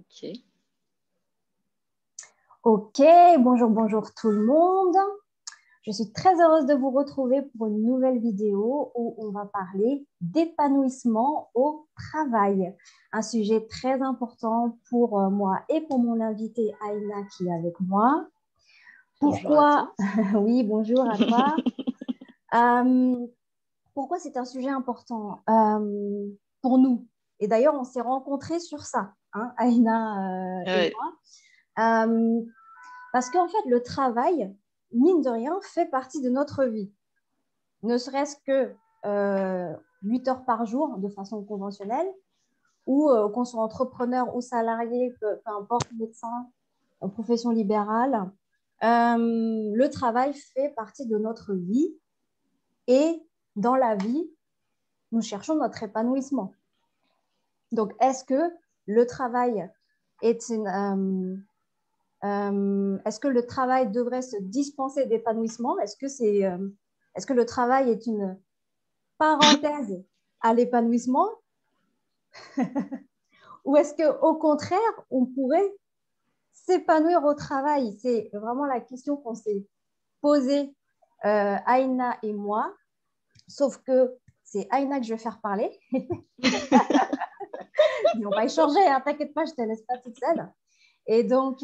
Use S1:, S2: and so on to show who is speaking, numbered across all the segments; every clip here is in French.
S1: Ok.
S2: Ok, bonjour, bonjour tout le monde. Je suis très heureuse de vous retrouver pour une nouvelle vidéo où on va parler d'épanouissement au travail. Un sujet très important pour moi et pour mon invité Aïna qui est avec moi.
S1: Bonjour à
S2: Pourquoi?
S1: tous.
S2: Oui, bonjour à toi. Euh, Pourquoi c'est un sujet important pour nous? Et d'ailleurs, on s'est rencontrés sur ça, hein, Aïna et
S1: Ouais.
S2: moi. Parce qu'en fait, le travail, mine de rien, fait partie de notre vie. Ne serait-ce que 8 heures par jour de façon conventionnelle, ou qu'on soit entrepreneur ou salarié, peu importe, médecin, profession libérale, le travail fait partie de notre vie et dans la vie, nous cherchons notre épanouissement. Donc, est-ce que le travail est est-ce que le travail devrait se dispenser d'épanouissement? Est-ce que le travail est une parenthèse à l'épanouissement? Ou est-ce qu'au contraire, on pourrait s'épanouir au travail? C'est vraiment la question qu'on s'est posée, Aïna et moi. Sauf que c'est Aïna que je vais faire parler. Mais on va échanger, hein, t'inquiète pas, je ne te laisse pas toute seule. Et donc,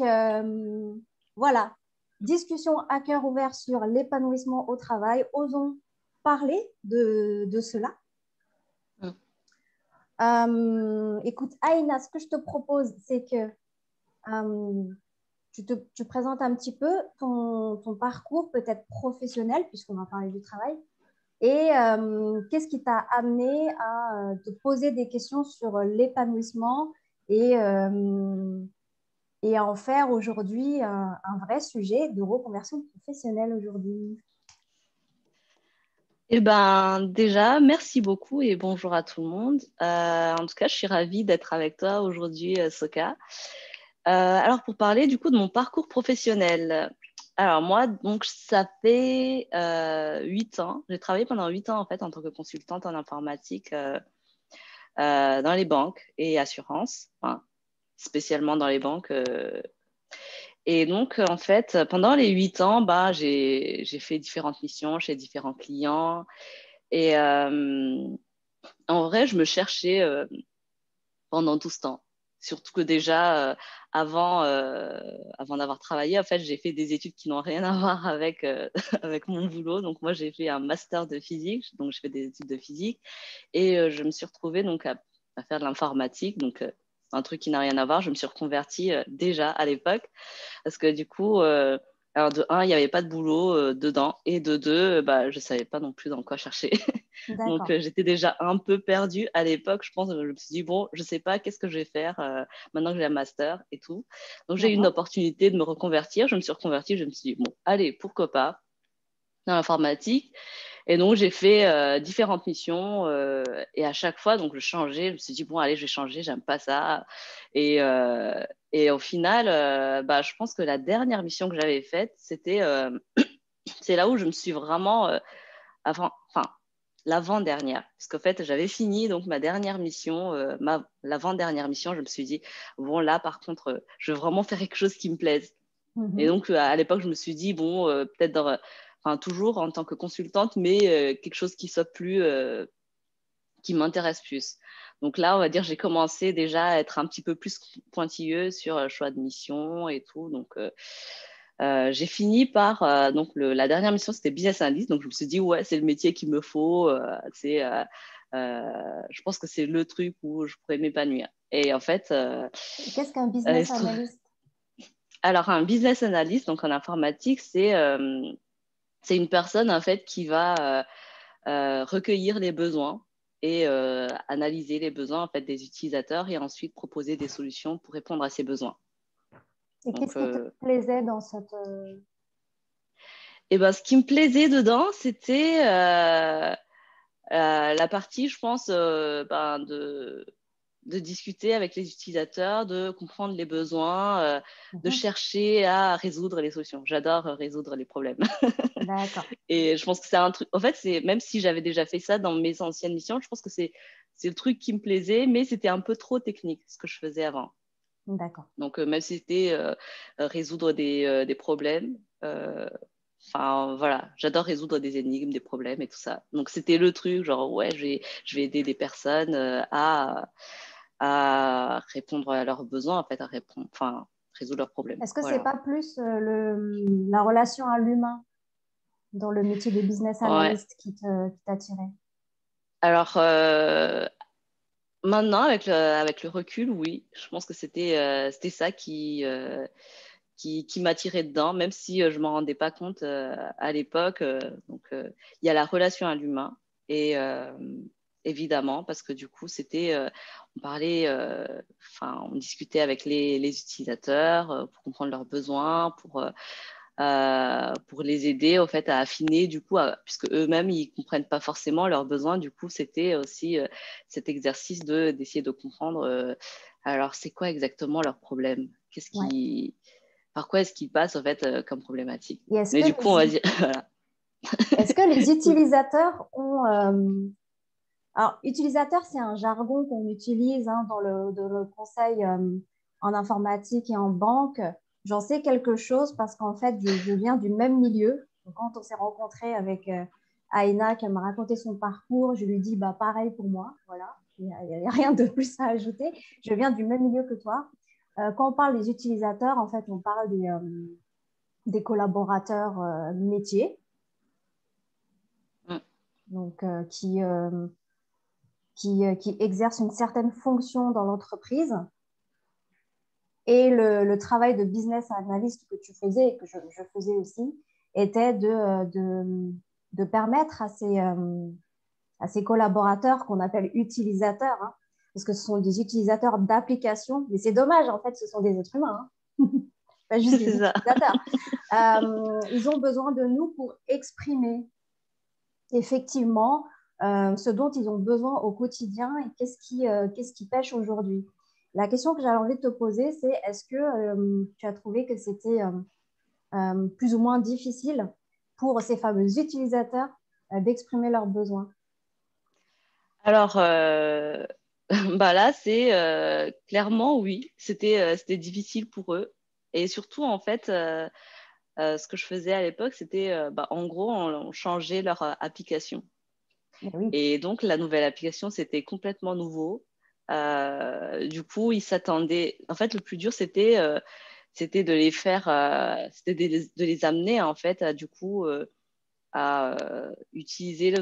S2: voilà, discussion à cœur ouvert sur l'épanouissement au travail. Osons parler de cela. Écoute, Aïna, ce que je te propose, c'est que tu présentes un petit peu ton parcours, peut-être professionnel, puisqu'on va parler du travail. Et qu'est-ce qui t'a amené à te poser des questions sur l'épanouissement et, et à en faire aujourd'hui un vrai sujet de reconversion professionnelle aujourd'hui?
S1: Eh ben, déjà, merci beaucoup et bonjour à tout le monde. En tout cas, je suis ravie d'être avec toi aujourd'hui, Soka. Alors, pour parler du coup de mon parcours professionnel. Alors, moi, donc, ça fait 8 ans. J'ai travaillé pendant 8 ans, en fait, en tant que consultante en informatique dans les banques et assurances, enfin, spécialement dans les banques. Et donc, en fait, pendant les 8 ans, bah, j'ai fait différentes missions chez différents clients. Et en vrai, je me cherchais pendant tout ce temps. Surtout que déjà, avant d'avoir travaillé, en fait, j'ai fait des études qui n'ont rien à voir avec, avec mon boulot. Donc, moi, j'ai fait un master de physique. Donc, je fais des études de physique. Et je me suis retrouvée donc, à faire de l'informatique. Donc, un truc qui n'a rien à voir. Je me suis reconvertie déjà à l'époque. Parce que du coup, alors de un, il n'y avait pas de boulot dedans. Et de deux, bah, je ne savais pas non plus dans quoi chercher. Donc,
S2: D'accord.
S1: j'étais déjà un peu perdue à l'époque. Je pense, je me suis dit, bon, je ne sais pas qu'est-ce que je vais faire maintenant que j'ai un master et tout. Donc, j'ai eu une
S2: D'accord.
S1: opportunité de me reconvertir. Je me suis reconvertie. Je me suis dit, bon, allez, pourquoi pas dans l'informatique. Et donc, j'ai fait différentes missions et à chaque fois, donc, je changeais. Je me suis dit, bon, allez, je vais changer, j'aime pas ça. Et, euh, et au final, bah, je pense que la dernière mission que j'avais faite, c'est là où je me suis vraiment, enfin, l'avant-dernière. Parce qu'en fait, j'avais fini donc ma dernière mission, l'avant-dernière mission, je me suis dit, bon, là, par contre, je veux vraiment faire quelque chose qui me plaise. Et
S2: Mhm.
S1: donc, à l'époque, je me suis dit, bon, peut-être enfin, toujours en tant que consultante, mais quelque chose qui soit plus, qui m'intéresse plus. Donc là, on va dire, j'ai commencé déjà à être un petit peu plus pointilleuse sur le choix de mission et tout. Donc, j'ai fini par, donc la dernière mission, c'était business analyst. Donc, je me suis dit, ouais, c'est le métier qu'il me faut. Je pense que c'est le truc où je pourrais m'épanouir. Et en fait,
S2: Qu'est-ce qu'un
S1: il
S2: business
S1: se trouve-
S2: analyst?
S1: alors un business analyst, donc en informatique, c'est une personne en fait qui va recueillir les besoins et analyser les besoins en fait des utilisateurs et ensuite proposer des solutions pour répondre à ces besoins.
S2: Et qu'est-ce
S1: Donc,
S2: qui te plaisait dans
S1: et ben, ce qui me plaisait dedans, c'était la partie, je pense, ben, de discuter avec les utilisateurs, de comprendre les besoins, de
S2: Mhm.
S1: chercher à résoudre les solutions. J'adore résoudre les problèmes.
S2: D'accord.
S1: Et je pense que c'est un truc. En fait, même si j'avais déjà fait ça dans mes anciennes missions, je pense que c'est le truc qui me plaisait, mais c'était un peu trop technique ce que je faisais avant.
S2: D'accord.
S1: Donc, même si c'était résoudre des problèmes, enfin, voilà, j'adore résoudre des énigmes, des problèmes et tout ça. Donc, c'était le truc, genre, ouais, je vais aider des personnes à répondre à leurs besoins, en fait, enfin, résoudre leurs problèmes.
S2: Est-ce que c'est
S1: Voilà.
S2: pas plus la relation à l'humain dans le métier de business
S1: Ouais.
S2: analyst qui t'attirait?
S1: Alors, maintenant, avec le recul, oui, je pense que c'était ça qui m'attirait dedans, même si je ne m'en rendais pas compte à l'époque. Donc, il y a la relation à l'humain et évidemment, parce que du coup, on parlait, enfin, on discutait avec les utilisateurs pour comprendre leurs besoins, pour les aider en fait à affiner du coup, puisque eux-mêmes ils comprennent pas forcément leurs besoins. Du coup, c'était aussi cet exercice d'essayer de comprendre. Alors, c'est quoi exactement leur problème?
S2: Ouais.
S1: Par quoi est-ce qu'ils passent en fait comme problématique?
S2: Et
S1: Mais du coup, on va dire voilà.
S2: est-ce que les utilisateurs ont... alors, utilisateur, c'est un jargon qu'on utilise hein, dans le conseil en informatique et en banque. J'en sais quelque chose parce qu'en fait, je viens du même milieu. Donc, quand on s'est rencontré avec Aïna, qui m'a raconté son parcours, je lui dis bah, pareil pour moi. Voilà, il n'y a rien de plus à ajouter. Je viens du même milieu que toi. Quand on parle des utilisateurs, en fait, on parle des collaborateurs métiers,
S1: Mm.
S2: donc qui exercent une certaine fonction dans l'entreprise. Et le travail de business analyst que tu faisais et que je faisais aussi était de permettre à ces collaborateurs qu'on appelle utilisateurs, hein, parce que ce sont des utilisateurs d'applications, mais c'est dommage, en fait, ce sont des êtres humains, hein, pas juste des
S1: C'est ça.
S2: utilisateurs. Ils ont besoin de nous pour exprimer effectivement ce dont ils ont besoin au quotidien et qu'est-ce qui pêche aujourd'hui. La question que j'avais envie de te poser, c'est est-ce que tu as trouvé que c'était plus ou moins difficile pour ces fameux utilisateurs d'exprimer leurs besoins?
S1: Alors, bah là, c'est clairement oui. C'était difficile pour eux. Et surtout, en fait, ce que je faisais à l'époque, c'était, bah, en gros, on changeait leur application.
S2: Mais oui.
S1: Et donc, la nouvelle application, c'était complètement nouveau. Du coup, ils s'attendaient. En fait, le plus dur, c'était de les faire, c'était de les amener, en fait, du coup, à utiliser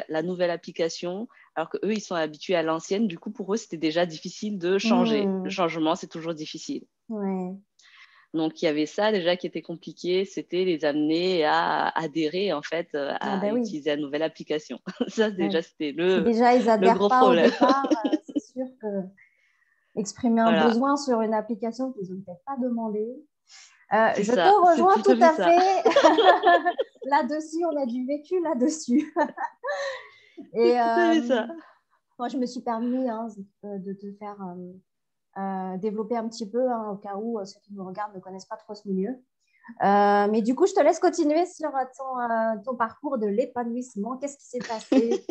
S1: la nouvelle application, alors qu'eux, ils sont habitués à l'ancienne. Du coup, pour eux, c'était déjà difficile de changer. Le
S2: Mmh,
S1: changement, c'est toujours difficile.
S2: ouais.
S1: Donc, il y avait ça déjà qui était compliqué, c'était les amener à adhérer en fait
S2: Ah
S1: à
S2: ben oui.
S1: utiliser la nouvelle application. Ça,
S2: Ouais.
S1: déjà, c'était
S2: Si déjà ils
S1: le
S2: adhèrent
S1: gros
S2: pas au
S1: problème.
S2: départ, c'est sûr que exprimer un
S1: Voilà,
S2: besoin sur une application qu'ils n'ont peut-être pas demandé.
S1: c'est
S2: Je te
S1: ça, c'est
S2: rejoins
S1: tout
S2: tout
S1: à fait
S2: à
S1: ça.
S2: fait. Là-dessus, on a du vécu là-dessus.
S1: C'est
S2: Et
S1: tout à fait ça.
S2: moi, je me suis permis hein, de te faire développer un petit peu, hein, au cas où ceux qui nous regardent ne connaissent pas trop ce milieu. Mais du coup, je te laisse continuer sur ton parcours de l'épanouissement. Qu'est-ce qui s'est passé?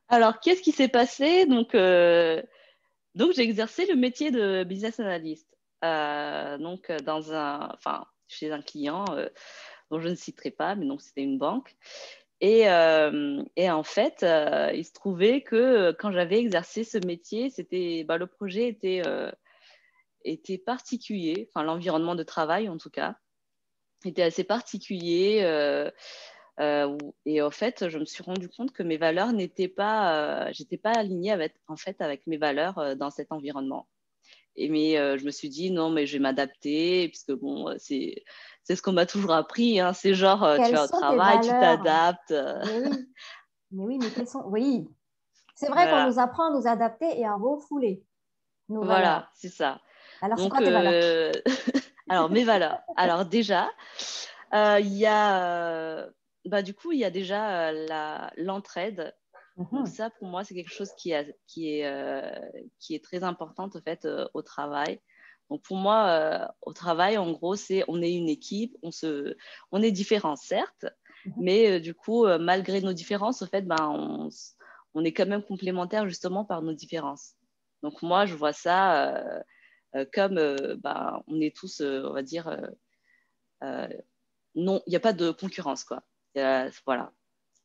S1: Alors, qu'est-ce qui s'est passé? Donc j'ai exercé le métier de business analyst. Donc, enfin, chez un client dont je ne citerai pas, mais donc c'était une banque. Et en fait, il se trouvait que quand j'avais exercé ce métier, bah, le projet était particulier, enfin l'environnement de travail en tout cas, était assez particulier. Et en fait, je me suis rendu compte que mes valeurs j'étais pas alignée en fait, avec mes valeurs dans cet environnement. Mais je me suis dit non, mais je vais m'adapter, puisque bon, c'est ce qu'on m'a toujours appris. Hein, c'est genre, tu
S2: Quelles
S1: vas au
S2: sont tes
S1: travail, tu
S2: valeurs?
S1: t'adaptes.
S2: Mais oui, mais oui, mais quelles sont... Oui, c'est vrai qu'on
S1: Voilà,
S2: nous apprend à nous adapter et à refouler nos valeurs.
S1: voilà, c'est ça.
S2: Alors, c'est
S1: Donc,
S2: quoi tes valeurs?
S1: alors mes valeurs. Alors déjà, il y a, bah, du coup, il y a déjà l'entraide. Donc
S2: Mhm,
S1: ça, pour moi, c'est quelque chose qui est très importante en fait au travail. Donc pour moi, au travail, en gros, on est une équipe, on est différents certes,
S2: mhm.
S1: mais du coup, malgré nos différences, en fait, ben, on est quand même complémentaires justement par nos différences. Donc moi, je vois ça comme on est tous, on va dire, non, il n'y a pas de concurrence, quoi. Voilà.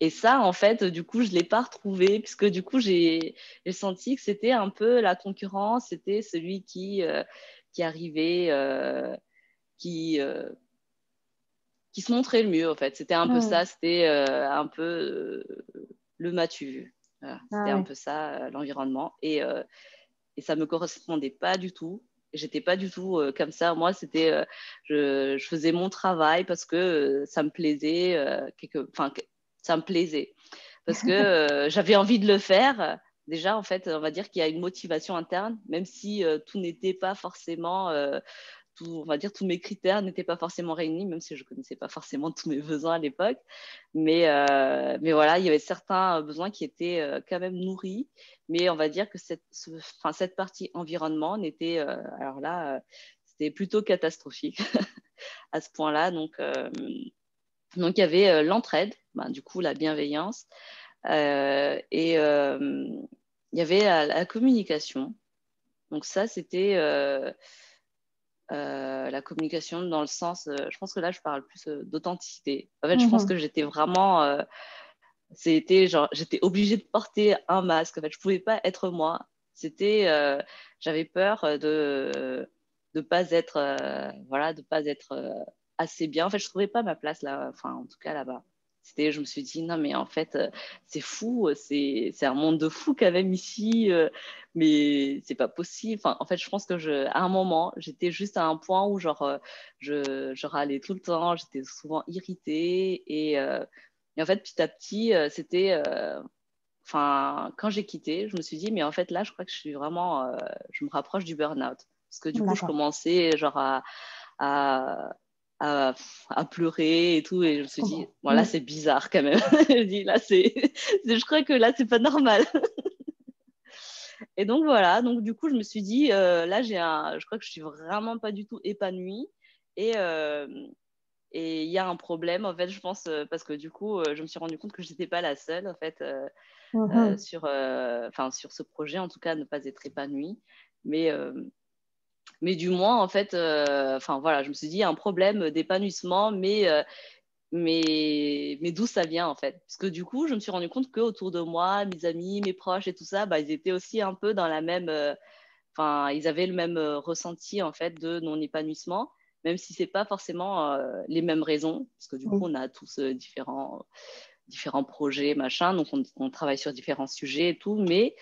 S1: Et ça, en fait, du coup, je ne l'ai pas retrouvé, puisque du coup, j'ai senti que c'était un peu la concurrence, c'était celui qui arrivait, qui se montrait le mieux, en fait. C'était un peu ça, c'était un peu le m'as-tu vu. Voilà. C'était un peu ça, l'environnement. Et ça ne me correspondait pas du tout. J'étais pas du tout comme ça. Moi, c'était, je faisais mon travail parce que ça me plaisait, ça me plaisait. Parce que j'avais envie de le faire. Déjà, en fait, on va dire qu'il y a une motivation interne, même si tout n'était pas forcément on va dire tous mes critères n'étaient pas forcément réunis, même si je ne connaissais pas forcément tous mes besoins à l'époque. Mais voilà, il y avait certains besoins qui étaient quand même nourris. Mais on va dire que cette partie environnement n'était, alors là, c'était plutôt catastrophique à ce point-là. Donc, il y avait l'entraide, du coup, la bienveillance. Et il y avait la communication. Donc ça, c'était la communication dans le sens, je pense que là, je parle plus d'authenticité. En fait, je pense que j'étais vraiment, j'étais obligée de porter un masque. En fait, je pouvais pas être moi. J'avais peur de pas être, voilà, de pas être assez bien. En fait, je trouvais pas ma place là, enfin, en tout cas là-bas. Je me suis dit, non, mais en fait, c'est fou, c'est un monde de fou quand même ici, mais c'est pas possible. Enfin, en fait, je pense à un moment, j'étais juste à un point où, genre, je râlais tout le temps, j'étais souvent irritée. Et en fait, petit à petit, quand j'ai quitté, je me suis dit, mais en fait, là, je crois que je me rapproche du burn-out. Parce que du coup, je commençais, genre, à, à pleurer et tout. Et je me suis dit, bon, là, c'est bizarre quand même. Je dis, là, je crois que là, c'est pas normal. Et donc, voilà. Donc, du coup, je me suis dit, là, je crois que je suis vraiment pas du tout épanouie. Et il y a un problème, en fait, je pense, parce que du coup, je me suis rendu compte que je n'étais pas la seule, en fait, sur ce projet, en tout cas, ne pas être épanouie. Mais du moins, en fait, voilà, je me suis dit, il y a un problème d'épanouissement, mais d'où ça vient, en fait? Parce que du coup, je me suis rendu compte qu'autour de moi, mes amis, mes proches et tout ça, ils étaient aussi un peu dans la même... ils avaient le même ressenti, en fait, de non-épanouissement, même si ce n'est pas forcément les mêmes raisons, parce que du coup, on a tous différents projets, machin, donc on travaille sur différents sujets et tout, mais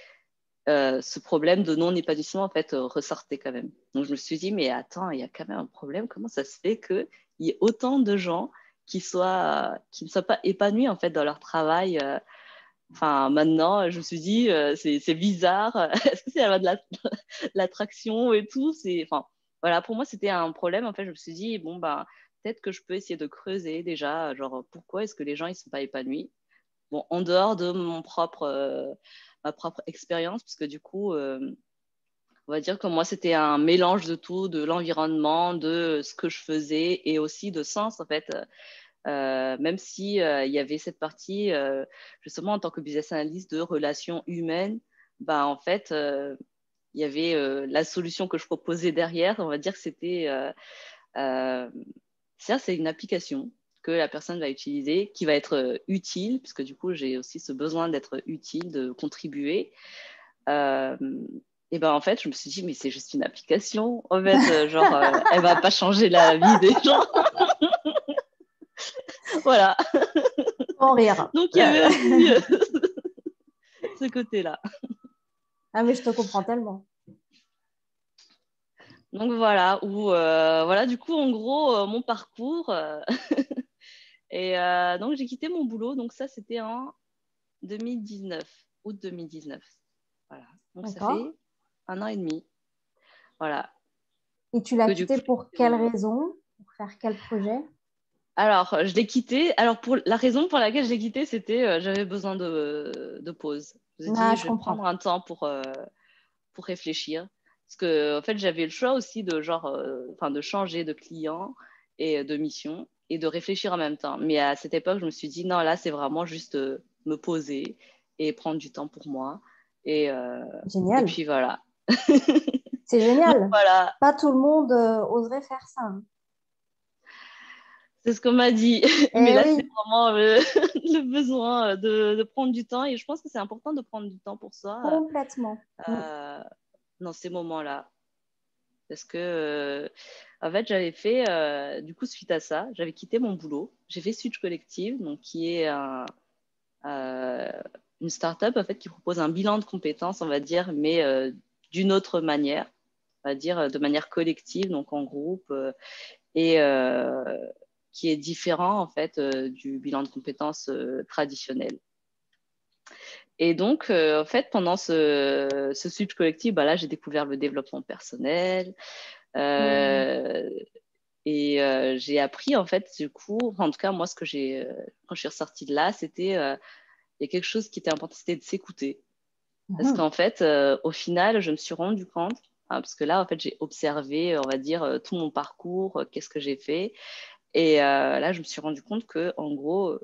S1: ce problème de non-épanouissement, en fait, ressortait quand même. Donc, je me suis dit, mais attends, il y a quand même un problème. Comment ça se fait qu'il y ait autant de gens qui ne soient pas épanouis, en fait, dans leur travail maintenant, je me suis dit, c'est bizarre. Est-ce que c'est l'attraction et tout? Voilà, pour moi, c'était un problème. En fait, je me suis dit, bon, peut-être que je peux essayer de creuser déjà, genre, pourquoi est-ce que les gens, ils ne sont pas épanouis? Bon, en dehors de ma propre expérience, parce que du coup, on va dire que moi, c'était un mélange de tout, de l'environnement, de ce que je faisais et aussi de sens, en fait. Même si il y avait cette partie, justement, en tant que business analyst de relations humaines, en fait, il y avait la solution que je proposais derrière. On va dire que c'est une application que la personne va utiliser, qui va être utile, parce que du coup, j'ai aussi ce besoin d'être utile, de contribuer. Et en fait, je me suis dit, mais c'est juste une application. En fait, genre, elle va pas changer la vie des gens. Voilà.
S2: Sans rire.
S1: Donc, il y avait aussi ce côté-là.
S2: Ah, mais je te comprends tellement.
S1: Donc, voilà, voilà, du coup, en gros, mon parcours. Et donc, j'ai quitté mon boulot. Donc, ça, c'était en 2019, août 2019. Voilà. Donc, ça fait 1 an et demi. Voilà.
S2: Et tu l'as quitté pour quelle raison? Pour faire quel projet?
S1: Alors, je l'ai quitté. Alors, la raison pour laquelle je l'ai quitté, c'était j'avais besoin de pause. Je me suis dit,
S2: Je
S1: je vais prendre un temps pour réfléchir. Parce que, en fait, j'avais le choix aussi de changer de client et de mission et de réfléchir en même temps. Mais à cette époque, je me suis dit, non, là, c'est vraiment juste me poser et prendre du temps pour moi. Et
S2: Génial.
S1: puis voilà.
S2: C'est
S1: Donc
S2: génial.
S1: voilà,
S2: Pas tout le monde oserait faire ça, hein.
S1: c'est ce qu'on m'a dit. Mais
S2: Eh
S1: là, c'est
S2: oui,
S1: vraiment le besoin de prendre du temps. Et je pense que c'est important de prendre du temps pour soi
S2: complètement. Mm.
S1: euh, dans ces moments-là. Parce que, en fait, j'avais fait, du coup, suite à ça, j'avais quitté mon boulot. J'ai fait Switch Collective, donc, qui est euh, une start-up en fait, qui propose un bilan de compétences, on va dire, mais d'une autre manière, on va dire de manière collective, donc en groupe, et qui est différent en fait du bilan de compétences traditionnel. Et donc, en fait, pendant ce switch collectif, bah, là, j'ai découvert le développement personnel.
S2: Mm.
S1: Euh, et j'ai appris, en fait, du coup, en tout cas, moi, ce que j'ai, quand je suis ressortie de là, c'était, il y a quelque chose qui était important, c'était de s'écouter. Parce
S2: Mhm.
S1: qu'en fait, au final, je me suis rendu compte, hein, parce que là, en fait, j'ai observé, on va dire, tout mon parcours, qu'est-ce que j'ai fait. Et là, je me suis rendu compte que, en gros,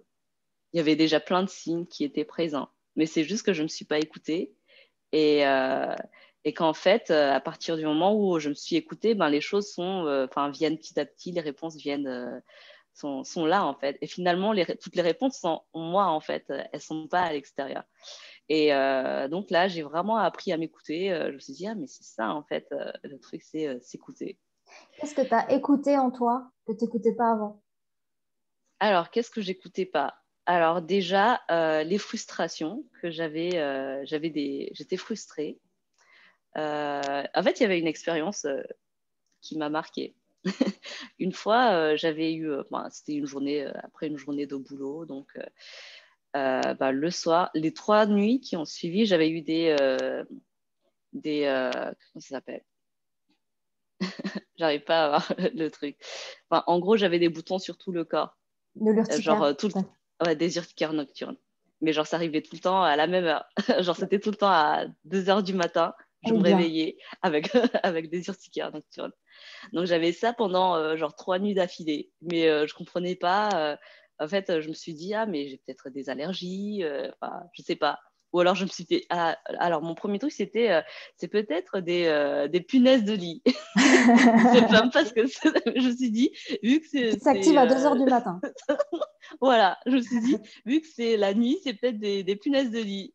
S1: il y avait déjà plein de signes qui étaient présents. Mais c'est juste que je ne me suis pas écoutée. Et, et qu'en fait, à partir du moment où je me suis écoutée, ben, les choses viennent petit à petit, les réponses sont là, en fait. Et finalement, toutes les réponses sont en moi, en fait. Elles ne sont pas à l'extérieur. Et donc là, j'ai vraiment appris à m'écouter. Je me suis dit, ah, mais c'est ça, en fait, le truc, c'est s'écouter.
S2: Qu'est-ce que tu as écouté en toi que tu n'écoutais pas avant?
S1: Alors, qu'est-ce que j'écoutais pas? Alors déjà, les frustrations que j'étais frustrée. En fait, il y avait une expérience qui m'a marquée. Une fois, j'avais eu, c'était une journée après une journée de boulot, donc le soir, les 3 nuits qui ont suivi, j'avais eu comment ça s'appelle? J'arrive pas à avoir le truc. Enfin, en gros, j'avais des boutons sur tout le corps,
S2: De
S1: genre
S2: l'urticaire.
S1: ouais, des urticaires nocturnes. Mais genre, ça arrivait tout le temps à la même heure. Genre, c'était tout le temps à 2 heures du matin. Je
S2: Eh
S1: me
S2: bien,
S1: réveillais avec, avec des urticaires nocturnes. Donc j'avais ça pendant genre 3 nuits d'affilée, mais je comprenais pas. En fait, je me suis dit ah mais j'ai peut-être des allergies, je sais pas. Ou alors je me suis dit alors mon premier truc c'était c'est peut-être des punaises de lit. Je sais même pas ce que c'est. Je me suis dit vu que
S2: qui s'active à 2 heures du matin.
S1: voilà, je me suis dit vu que c'est la nuit, c'est peut-être des punaises de lit.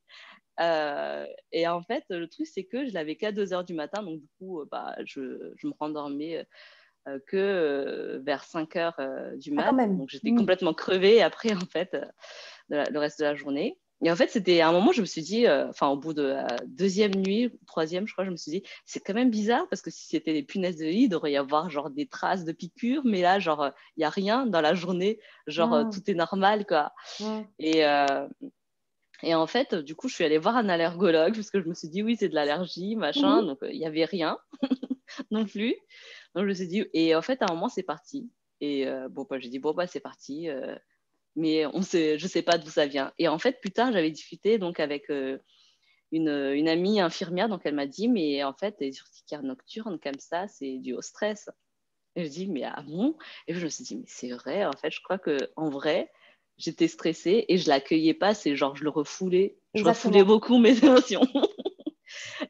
S1: Et en fait, le truc, c'est que je l'avais qu'à 2 heures du matin. Donc, du coup, je me rendormais que vers 5 heures du
S2: Ah, quand
S1: mat.
S2: même.
S1: Donc, j'étais
S2: Mm.
S1: complètement crevée après, en fait, le reste de la journée. Et en fait, c'était à un moment, je me suis dit, au bout de la deuxième nuit, troisième, je crois, je me suis dit, c'est quand même bizarre parce que si c'était des punaises de lit, il devrait y avoir genre des traces de piqûres, mais là, genre, il n'y a rien dans la journée, genre,
S2: Mm.
S1: tout est normal, quoi.
S2: Mm.
S1: Et, et en fait, du coup, je suis allée voir un allergologue parce que je me suis dit, oui, c'est de l'allergie, machin.
S2: Mhm.
S1: Donc, il n'y avait rien non plus. Donc, je me suis dit, et en fait, à un moment, c'est parti. Et j'ai dit, bon, bah, c'est parti. Mais je sais pas d'où ça vient. Et en fait, plus tard, j'avais discuté donc avec une amie infirmière. Donc, elle m'a dit, mais en fait, les urticaires nocturnes comme ça, c'est dû au stress. Et je dis, mais ah bon? Et puis, je me suis dit, mais c'est vrai, en fait, je crois que en vrai, j'étais stressée et je l'accueillais pas, c'est genre, je le refoulais. Je refoulais
S2: Exactement.
S1: beaucoup mes émotions.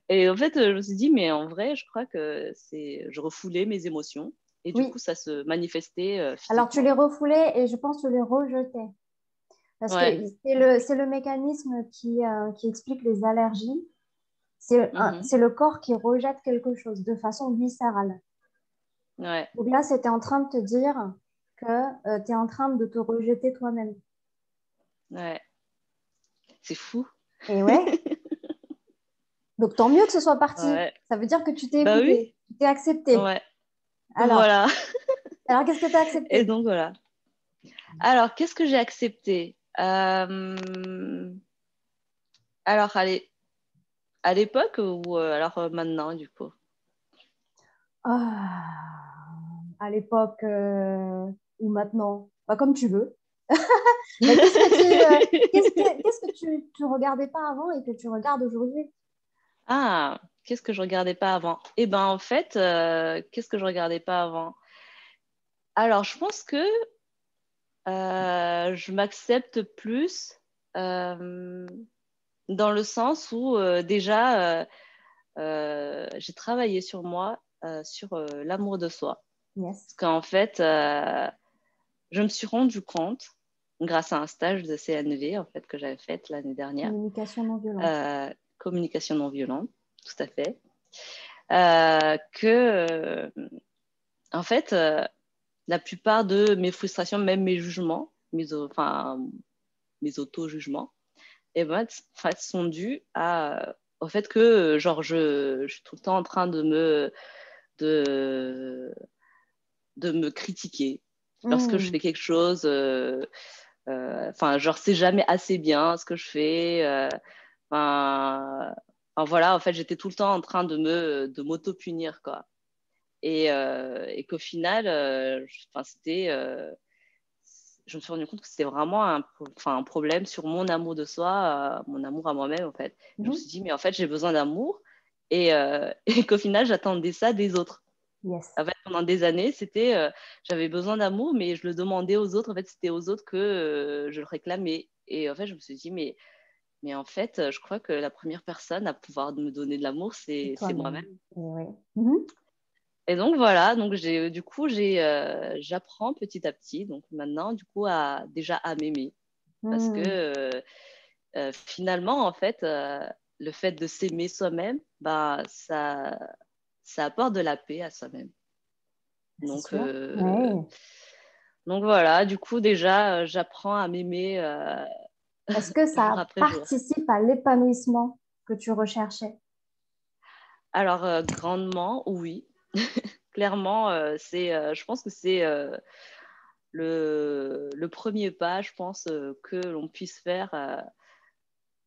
S1: Et en fait, je me suis dit, mais en vrai, je crois que je refoulais mes émotions et du coup,
S2: Oui.
S1: ça se manifestait
S2: Alors, tu
S1: physiquement.
S2: les refoulais et je pense que tu les rejetais. Parce que
S1: Ouais.
S2: c'est le mécanisme qui explique les allergies.
S1: Mhm.
S2: C'est le corps qui rejette quelque chose de façon viscérale.
S1: Ouais.
S2: Donc là, c'était en train de te dire que tu es en train de te rejeter toi-même.
S1: Ouais. C'est fou.
S2: Et ouais, donc tant mieux que ce soit parti.
S1: Ouais.
S2: Ça veut dire que tu t'es
S1: Bah
S2: écouté,
S1: oui.
S2: tu t'es accepté.
S1: Ouais.
S2: Alors,
S1: Voilà.
S2: alors qu'est-ce que tu as
S1: Et
S2: accepté?
S1: donc, voilà. Alors, qu'est-ce que j'ai accepté Alors, allez, à l'époque ou alors maintenant, du coup?
S2: À l'époque ou maintenant, bah, comme tu veux. Mais qu'est-ce que tu regardais pas avant et que tu regardes aujourd'hui?
S1: Ah, qu'est-ce que je regardais pas avant? Eh ben, en fait, qu'est-ce que je regardais pas avant? Alors, je pense que je m'accepte plus dans le sens où déjà, j'ai travaillé sur moi, sur l'amour de soi.
S2: Yes.
S1: Parce qu'en fait, je me suis rendu compte, grâce à un stage de CNV en fait, que j'avais fait l'année dernière,
S2: Communication non violente.
S1: communication non violente, tout à fait, que, en fait, la plupart de mes frustrations, même mes jugements, mes auto-jugements, et ben, en fait, sont dus au fait que genre, je suis tout le temps en train de, de me critiquer lorsque je fais quelque chose. Enfin, genre, c'est jamais assez bien ce que je fais. Enfin, voilà, en fait, j'étais tout le temps en train de m'auto-punir, quoi. Et qu'au final, je me suis rendu compte que c'était vraiment un problème sur mon amour de soi, mon amour à moi-même, en fait. Je me suis dit, mais en fait, j'ai besoin d'amour et qu'au final, j'attendais ça des autres.
S2: Yes.
S1: En fait, pendant des années, j'avais besoin d'amour, mais je le demandais aux autres. En fait, c'était aux autres que je le réclamais. Et en fait, je me suis dit, mais en fait, je crois que la première personne à pouvoir me donner de l'amour,
S2: C'est
S1: c'est moi-même.
S2: toi-même. Et ouais.
S1: Et donc voilà, donc j'apprends petit à petit, donc maintenant du coup déjà à m'aimer, parce que finalement en fait le fait de s'aimer soi-même, bah ça apporte de la paix à soi-même.
S2: C'est
S1: Donc
S2: sûr. Ouais.
S1: donc voilà, du coup déjà j'apprends à m'aimer
S2: Est-ce que
S1: jour
S2: ça
S1: après jour.
S2: participe à l'épanouissement que tu recherchais?
S1: Alors grandement, oui. Clairement, je pense que c'est le premier pas, je pense, que l'on puisse faire.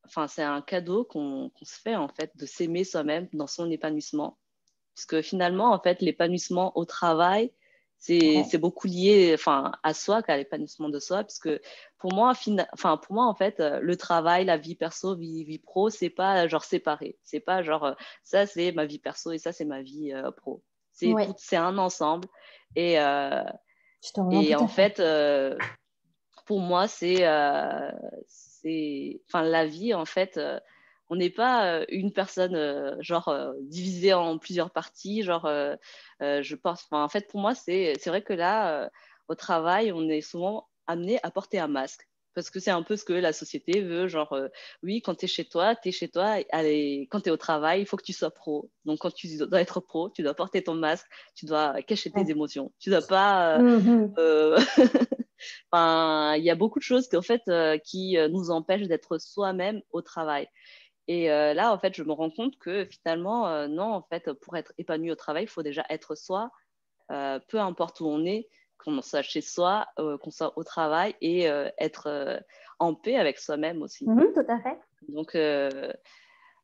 S1: Enfin, c'est un cadeau qu'on se fait, en fait, de s'aimer soi-même dans son épanouissement. Parce que finalement, en fait, l'épanouissement au travail,
S2: Ouais.
S1: c'est beaucoup lié enfin, à soi qu'à l'épanouissement de soi. Parce que pour moi, en fait, le travail, la vie perso, vie pro, c'est pas genre séparé. C'est pas genre ça, c'est ma vie perso et ça, c'est ma vie pro.
S2: Ouais.
S1: C'est un ensemble. Et, euh,
S2: Je te rejoins
S1: et
S2: tout
S1: en
S2: à fait.
S1: fait, pour moi, enfin, la vie, en fait, on n'est pas une personne genre divisée en plusieurs parties. Genre, je pense, enfin, en fait, pour moi, c'est vrai que là, au travail, on est souvent amené à porter un masque. Parce que c'est un peu ce que la société veut. Genre, oui, quand tu es chez toi, tu es chez toi. Allez, quand tu es au travail, il faut que tu sois pro. Donc, quand tu dois être pro, tu dois porter ton masque, tu dois cacher tes
S2: Ouais.
S1: émotions. Tu dois pas.
S2: Mhm.
S1: Enfin, il y a beaucoup de choses en fait, qui nous empêchent d'être soi-même au travail. Et là, en fait, je me rends compte que finalement, non, en fait, pour être épanoui au travail, il faut déjà être soi, peu importe où on est, qu'on soit chez soi, qu'on soit au travail et être en paix avec soi-même aussi.
S2: Mhm, tout à fait.
S1: Donc, euh,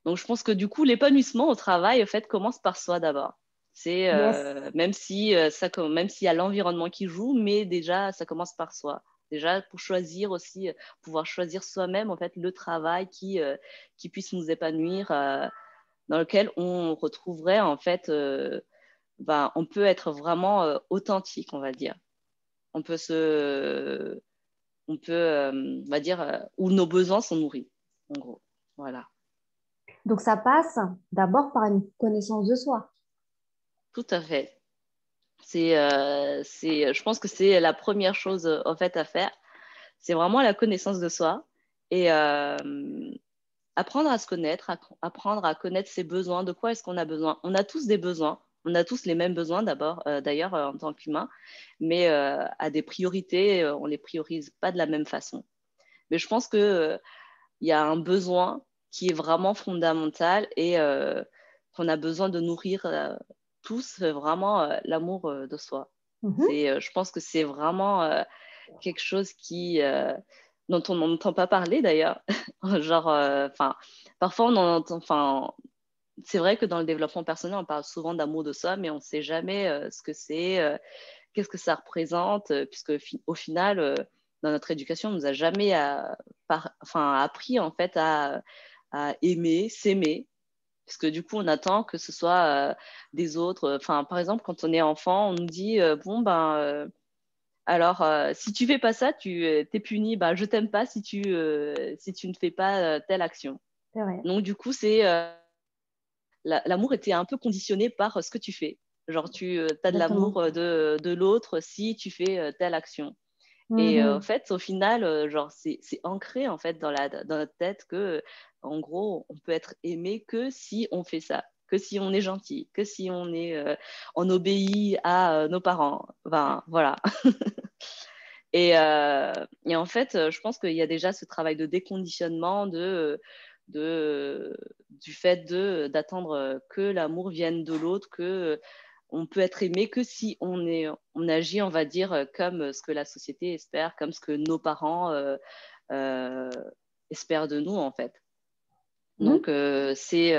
S1: donc, je pense que du coup, l'épanouissement au travail, en fait, commence par soi d'abord. C'est
S2: Yes.
S1: même s'il y a l'environnement qui joue, mais déjà, ça commence par soi. Déjà, pour choisir aussi, pouvoir choisir soi-même, en fait, le travail qui puisse nous épanouir, dans lequel on retrouverait, en fait, on peut être vraiment authentique, on va dire. On peut on va dire, où nos besoins sont nourris, en gros. Voilà.
S2: Donc, ça passe d'abord par une connaissance de soi.
S1: Tout à fait. Je pense que c'est la première chose en fait à faire. C'est vraiment la connaissance de soi et apprendre à se connaître, apprendre à connaître ses besoins. De quoi est-ce qu'on a besoin? On a tous des besoins. On a tous les mêmes besoins d'abord, d'ailleurs, en tant qu'humain, mais à des priorités, on les priorise pas de la même façon. Mais je pense que il y a un besoin qui est vraiment fondamental et qu'on a besoin de nourrir tous vraiment l'amour de soi.
S2: Mhm.
S1: Je pense que c'est vraiment quelque chose dont on n'entend pas parler d'ailleurs. Genre, parfois on en entend, c'est vrai que dans le développement personnel, on parle souvent d'amour de soi, mais on ne sait jamais ce que c'est, qu'est-ce que ça représente, puisque au final, dans notre éducation, on nous a jamais appris en fait à aimer, s'aimer, parce que du coup, on attend que ce soit des autres. Enfin, par exemple, quand on est enfant, on nous dit bon alors si tu fais pas ça, tu es puni. Ben, je t'aime pas si tu ne fais pas telle action.
S2: C'est vrai.
S1: Donc du coup, c'est l'amour était un peu conditionné par ce que tu fais. Genre, tu as de
S2: Exactement.
S1: l'amour de l'autre si tu fais telle action. Et en
S2: Mhm.
S1: fait, au final, genre, c'est ancré en fait dans notre tête que, en gros, on peut être aimé que si on fait ça, que si on est gentil, que si on obéit à nos parents. Enfin, voilà. Et en fait, je pense qu'il y a déjà ce travail de déconditionnement du fait d'attendre que l'amour vienne de l'autre, que on peut être aimé que si on agit, on va dire, comme ce que la société espère, comme ce que nos parents euh, espèrent de nous, en fait.
S2: Mhm.
S1: Donc, c'est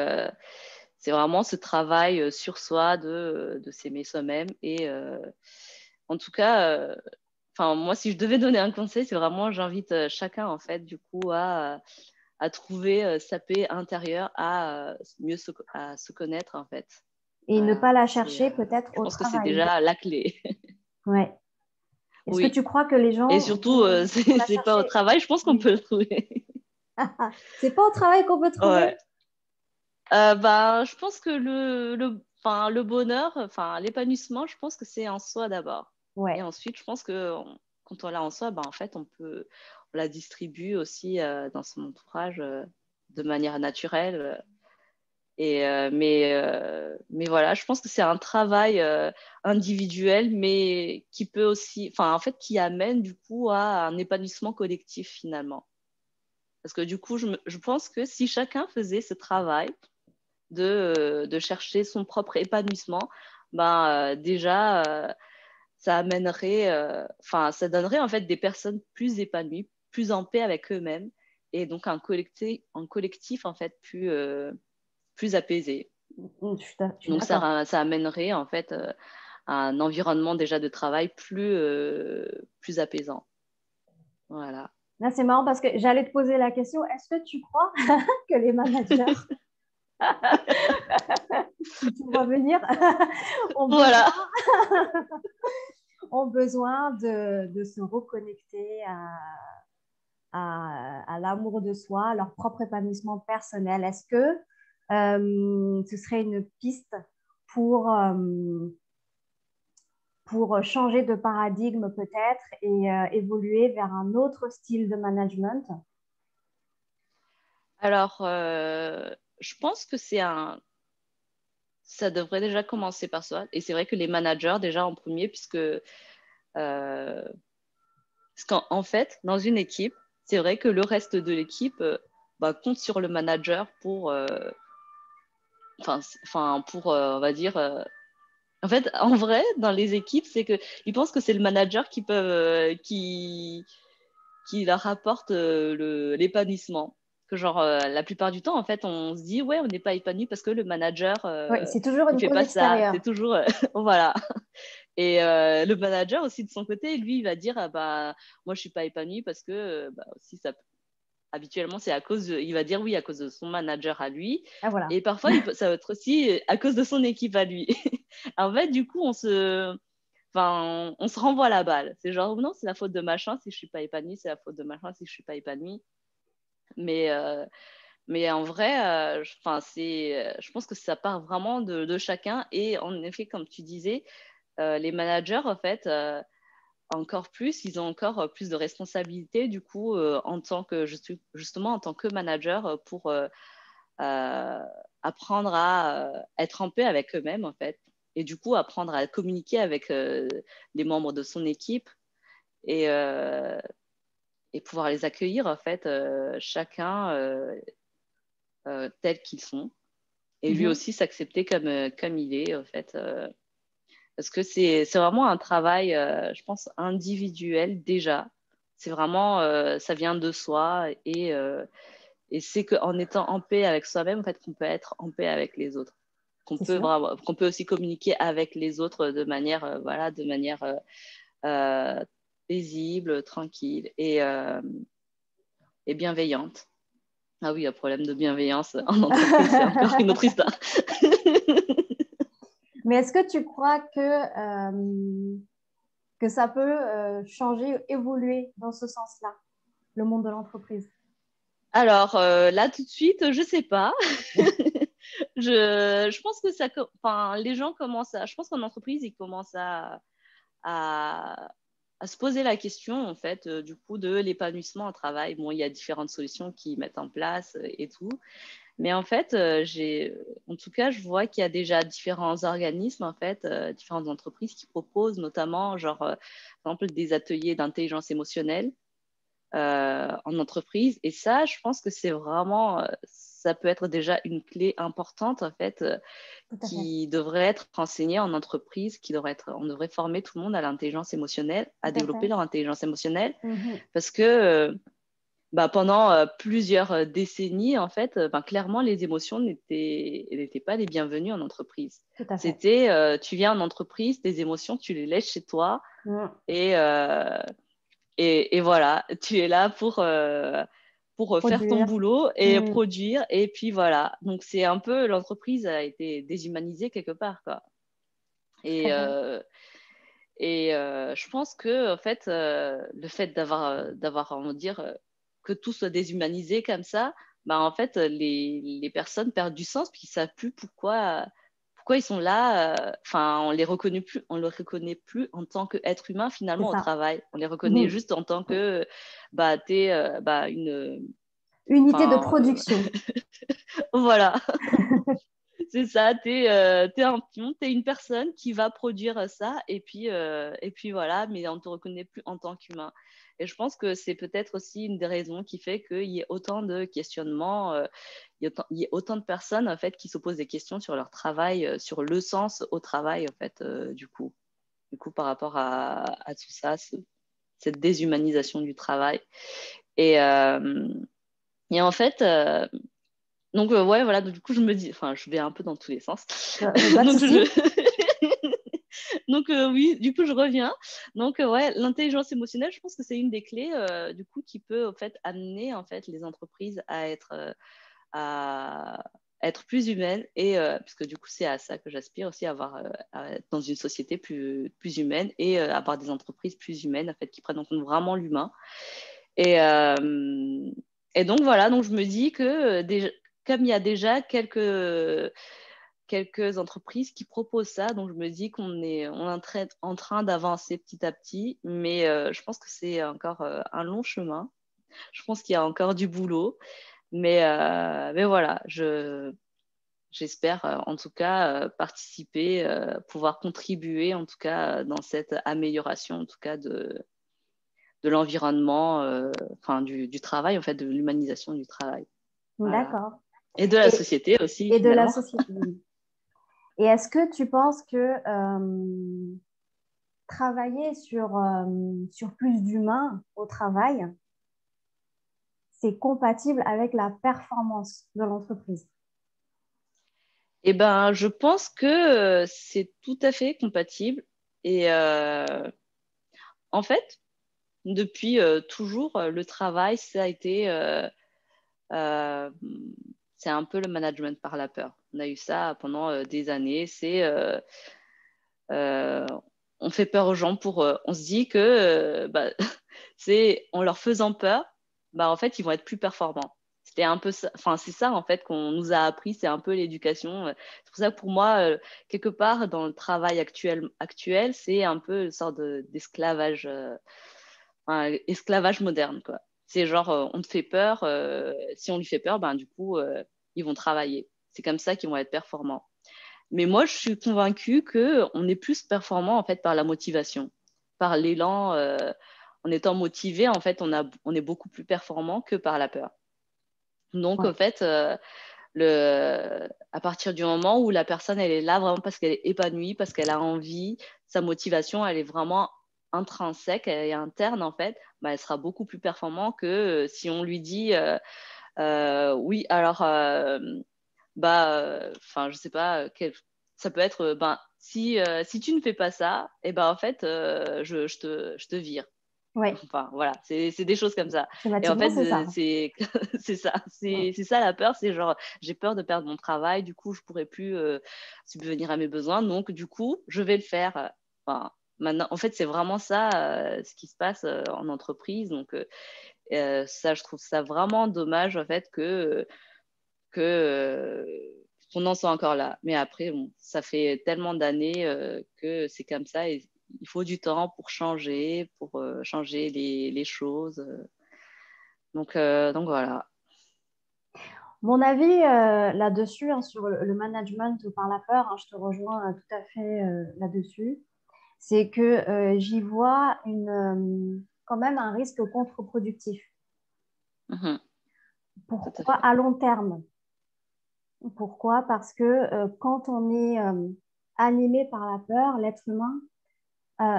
S1: vraiment ce travail sur soi de s'aimer soi-même. Et en tout cas, moi, si je devais donner un conseil, c'est vraiment, j'invite chacun, en fait, du coup, à trouver sa paix intérieure, à se connaître, en fait.
S2: Et ne
S1: Voilà,
S2: pas la chercher peut-être
S1: je
S2: au
S1: pense que c'est
S2: travail.
S1: déjà la clé.
S2: Ouais. Est-ce que
S1: Oui.
S2: tu crois que les
S1: Et
S2: gens
S1: surtout,
S2: vont la
S1: c'est pas au
S2: chercher?
S1: travail, je pense qu'on
S2: Oui.
S1: peut le trouver.
S2: C'est pas au travail qu'on peut trouver?
S1: Ouais. Je pense que le bonheur, l'épanouissement, je pense que c'est en soi d'abord. Et
S2: Ouais.
S1: ensuite, je pense que quand on l'a en soi, en fait, on la distribue aussi dans son entourage de manière naturelle. Mais voilà, je pense que c'est un travail individuel, mais qui peut aussi, en fait, qui amène du coup à un épanouissement collectif finalement. Parce que du coup, je pense que si chacun faisait ce travail de chercher son propre épanouissement, déjà, ça amènerait, ça donnerait en fait des personnes plus épanouies, plus en paix avec eux-mêmes, et donc un collectif en fait plus apaisé.
S2: Je suis
S1: Donc
S2: d'accord.
S1: ça amènerait en fait à un environnement déjà de travail plus apaisant. Voilà.
S2: Là, c'est marrant parce que j'allais te poser la question, est-ce que tu crois que les managers, si tu vois venir, ont
S1: Voilà.
S2: besoin, ont besoin de se reconnecter à l'amour de soi, à leur propre épanouissement personnel? Est-ce que ce serait une piste pour, euh, pour changer de paradigme peut-être et évoluer vers un autre style de management?
S1: Alors, je pense que ça devrait déjà commencer par soi. Et c'est vrai que les managers, déjà en premier, parce qu'en fait, dans une équipe, c'est vrai que le reste de l'équipe compte sur le manager on va dire. En fait, en vrai, dans les équipes, c'est que ils pensent que c'est le manager qui leur apporte l'épanouissement. Que genre, la plupart du temps, en fait, on se dit, ouais, on n'est pas épanoui parce que le manager,
S2: Oui, c'est toujours
S1: il
S2: une
S1: fait
S2: cause
S1: pas ça.
S2: extérieure.
S1: C'est toujours, voilà. Et le manager aussi, de son côté, lui, il va dire, ah, moi, je suis pas épanoui parce que, aussi, habituellement, il va dire oui, à cause de son manager à lui.
S2: Ah, voilà.
S1: Et parfois, ça va être aussi à cause de son équipe à lui. En fait, du coup, on se renvoie la balle. C'est genre, non, c'est la faute de machin si je suis pas épanouie, c'est la faute de machin si je suis pas épanouie. Mais, euh, mais en vrai, je pense que ça part vraiment de chacun. Et en effet, comme tu disais, les managers, en fait, encore plus, ils ont encore plus de responsabilités, du coup, justement, en tant que manager, pour euh, apprendre à être en paix avec eux-mêmes, en fait. Et du coup, apprendre à communiquer avec les membres de son équipe et, euh, et pouvoir les accueillir, en fait, chacun tels qu'ils sont. Et lui
S2: Mhm.
S1: aussi s'accepter comme il est, en fait. Parce que c'est vraiment un travail, je pense, individuel déjà. C'est vraiment, ça vient de soi et c'est qu'en étant en paix avec soi-même, en fait, qu'on peut être en paix avec les autres.
S2: C'est sûr.
S1: Qu'on peut aussi communiquer avec les autres de manière euh, paisible, tranquille et bienveillante. Ah oui, un problème de bienveillance en entreprise, c'est encore une autre histoire.
S2: Mais est-ce que tu crois que ça peut changer, évoluer dans ce sens-là, le monde de l'entreprise?
S1: Alors là, tout de suite, je sais pas. je pense que enfin, les gens commencent je pense qu'en entreprise, ils commencent à, à se poser la question, en fait, du coup, de l'épanouissement au travail. Bon, il y a différentes solutions qu'ils mettent en place et tout. Mais en fait, en tout cas, je vois qu'il y a déjà différents organismes, en fait, différentes entreprises qui proposent notamment, genre, par exemple, des ateliers d'intelligence émotionnelle en entreprise. Et ça, je pense que c'est vraiment, ça peut être déjà une clé importante, en fait,
S2: Tout à fait.
S1: qui devrait être enseignée en entreprise, on devrait former tout le monde à l'intelligence émotionnelle, à
S2: Tout à
S1: développer
S2: fait.
S1: leur intelligence émotionnelle,
S2: Mhm.
S1: parce que bah, pendant plusieurs décennies, en fait, ben, clairement, les émotions n'étaient pas les bienvenues en entreprise.
S2: Tout à fait.
S1: C'était, tu viens en entreprise, tes émotions, tu les laisses chez toi
S2: Mm.
S1: et, et voilà, tu es là pour faire ton
S2: Produire.
S1: boulot et
S2: Mm.
S1: produire. Et puis voilà, donc c'est un peu, l'entreprise a été déshumanisée quelque part, quoi.
S2: Tout
S1: Et,
S2: à fait.
S1: je pense que en fait, le fait d'avoir, on va dire, que tout soit déshumanisé comme ça, bah, en fait, les personnes perdent du sens puis ils savent plus pourquoi ils sont là. Enfin, on les reconnaît plus en tant qu'être humain
S2: C'est
S1: finalement au
S2: ça.
S1: travail. On les reconnaît
S2: Mhm.
S1: juste en tant que bah, t'es bah,
S2: Unité de
S1: enfin,
S2: production.
S1: voilà. C'est ça, t'es un pion, t'es une personne qui va produire ça, et puis voilà, mais on ne te reconnaît plus en tant qu'humain. Et je pense que c'est peut-être aussi une des raisons qui fait qu'il y ait autant de questionnements, il y ait autant de personnes en fait, qui se posent des questions sur leur travail, sur le sens au travail, en fait, du coup, par rapport à tout ça, cette déshumanisation du travail. Et, euh, et en fait, donc, ouais, voilà, donc, du coup, je me dis, enfin, je vais un peu dans tous les sens.
S2: Pas de
S1: donc,
S2: souci.
S1: donc oui, du coup, je reviens. Donc, ouais, l'intelligence émotionnelle, je pense que c'est une des clés, du coup, qui peut, en fait, amener, en fait, les entreprises à être plus humaines et, puisque du coup, c'est à ça que j'aspire aussi, à être dans une société plus humaine et avoir des entreprises plus humaines, en fait, qui prennent en compte vraiment l'humain. Et, euh, et donc voilà, donc je me dis que comme il y a déjà quelques entreprises qui proposent ça, donc je me dis on est en train d'avancer petit à petit, mais je pense que c'est encore un long chemin. Je pense qu'il y a encore du boulot, mais voilà, j'espère en tout cas participer, pouvoir contribuer en tout cas dans cette amélioration en tout cas de l'environnement, enfin du travail, en fait, de l'humanisation du travail. Voilà.
S2: D'accord.
S1: Et de la
S2: Et,
S1: société aussi,
S2: et de la
S1: finalement.
S2: société. Oui. Et est-ce que tu penses que travailler sur plus d'humains au travail, c'est compatible avec la performance de l'entreprise?
S1: Eh ben, je pense que c'est tout à fait compatible. Et en fait, depuis toujours, le travail, ça a été, euh, c'est un peu le management par la peur. On a eu ça pendant des années. Euh, on fait peur aux gens on se dit que bah, c'est en leur faisant peur, bah, en fait, ils vont être plus performants. C'était un peu ça, enfin, c'est ça en fait qu'on nous a appris, c'est un peu l'éducation. C'est pour ça que pour moi, quelque part, dans le travail actuel c'est un peu une sorte d'esclavage, esclavage moderne, quoi. C'est genre, on te fait peur, si on lui fait peur, ben, du coup, ils vont travailler. C'est comme ça qu'ils vont être performants. Mais moi, je suis convaincue qu'on est plus performant en fait par la motivation, par l'élan. En étant motivé, en fait, on est beaucoup plus performant que par la peur. Donc, en
S2: Ouais.
S1: fait, à partir du moment où la personne, elle est là vraiment parce qu'elle est épanouie, parce qu'elle a envie, sa motivation, elle est vraiment intrinsèque, elle est interne, en fait, bah, elle sera beaucoup plus performante que si on lui dit oui, alors bah, enfin, je sais pas, ça peut être, ben, si tu ne fais pas ça, et ben en fait, je te vire.
S2: Oui,
S1: Enfin, voilà, c'est des choses comme ça. Et en
S2: schématiquement,
S1: fait,
S2: c'est ça.
S1: c'est ça,
S2: Mm.
S1: c'est ça la peur, c'est genre, j'ai peur de perdre mon travail, du coup, je pourrais plus subvenir à mes besoins, donc du coup, je vais le faire. Enfin, maintenant, en fait, c'est vraiment ça ce qui se passe en entreprise. Donc, ça, je trouve ça vraiment dommage, en fait, que qu'on en soit encore là. Mais après, bon, ça fait tellement d'années que c'est comme ça et il faut du temps pour changer les choses. Donc voilà.
S2: Mon avis là-dessus, hein, sur le management par la peur, hein, je te rejoins tout à fait là-dessus, c'est que j'y vois quand même un risque contre-productif.
S1: Mhm, tout à
S2: Pourquoi
S1: fait.
S2: à long terme? Pourquoi? Parce que quand on est animé par la peur, l'être humain,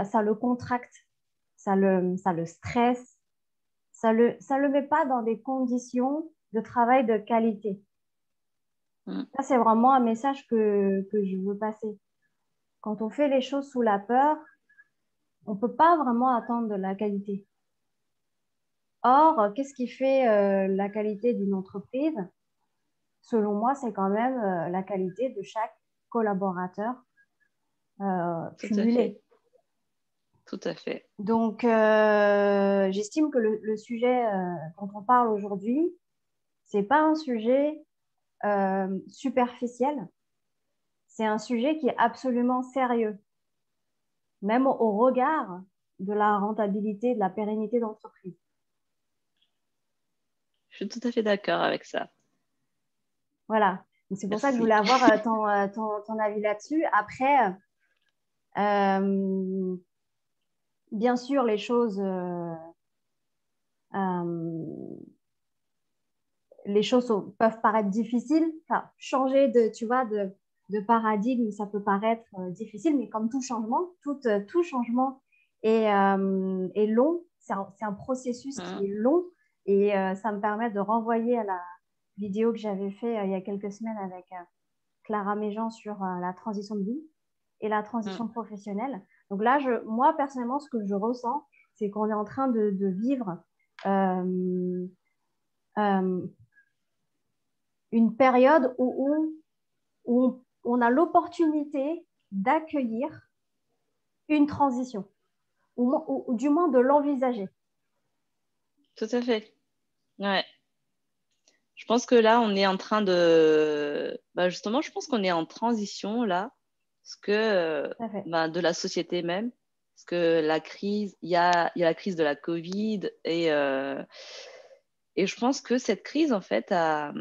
S2: ça le contracte, ça le stresse, ça le met pas dans des conditions de travail de qualité.
S1: Mm.
S2: Ça, c'est vraiment un message que je veux passer. Quand on fait les choses sous la peur, on ne peut pas vraiment attendre de la qualité. Or, qu'est-ce qui fait la qualité d'une entreprise? Selon moi, c'est quand même la qualité de chaque collaborateur
S1: Tout à fait.
S2: cumulé.
S1: Tout à fait.
S2: Donc, j'estime que le sujet dont on parle aujourd'hui, c'est pas un sujet superficiel, c'est un sujet qui est absolument sérieux, même au regard de la rentabilité, de la pérennité d'entreprise.
S1: Je suis tout à fait d'accord avec ça.
S2: Voilà. C'est pour ça que je
S1: Merci.
S2: voulais avoir ton avis là-dessus. Après, bien sûr, les choses peuvent paraître difficiles. Enfin, changer tu vois, de paradigme, ça peut paraître difficile, mais comme tout changement, tout changement est long. C'est un processus qui
S1: Mm.
S2: est long et ça me permet de renvoyer à la vidéo que j'avais fait il y a quelques semaines avec Clara Méjean sur la transition de vie et la
S1: Mm.
S2: transition professionnelle. Donc là, moi, personnellement, ce que je ressens, c'est qu'on est en train de vivre euh, euh, une période où on a l'opportunité d'accueillir une transition, ou du moins de l'envisager.
S1: Tout à fait. Ouais. Je pense que là, on est en train de... Bah, justement, je pense qu'on est en transition là, parce que,
S2: Tout à fait.
S1: bah, de la société même. Parce que la crise, il y a la crise de la Covid et je pense que cette crise, en fait, a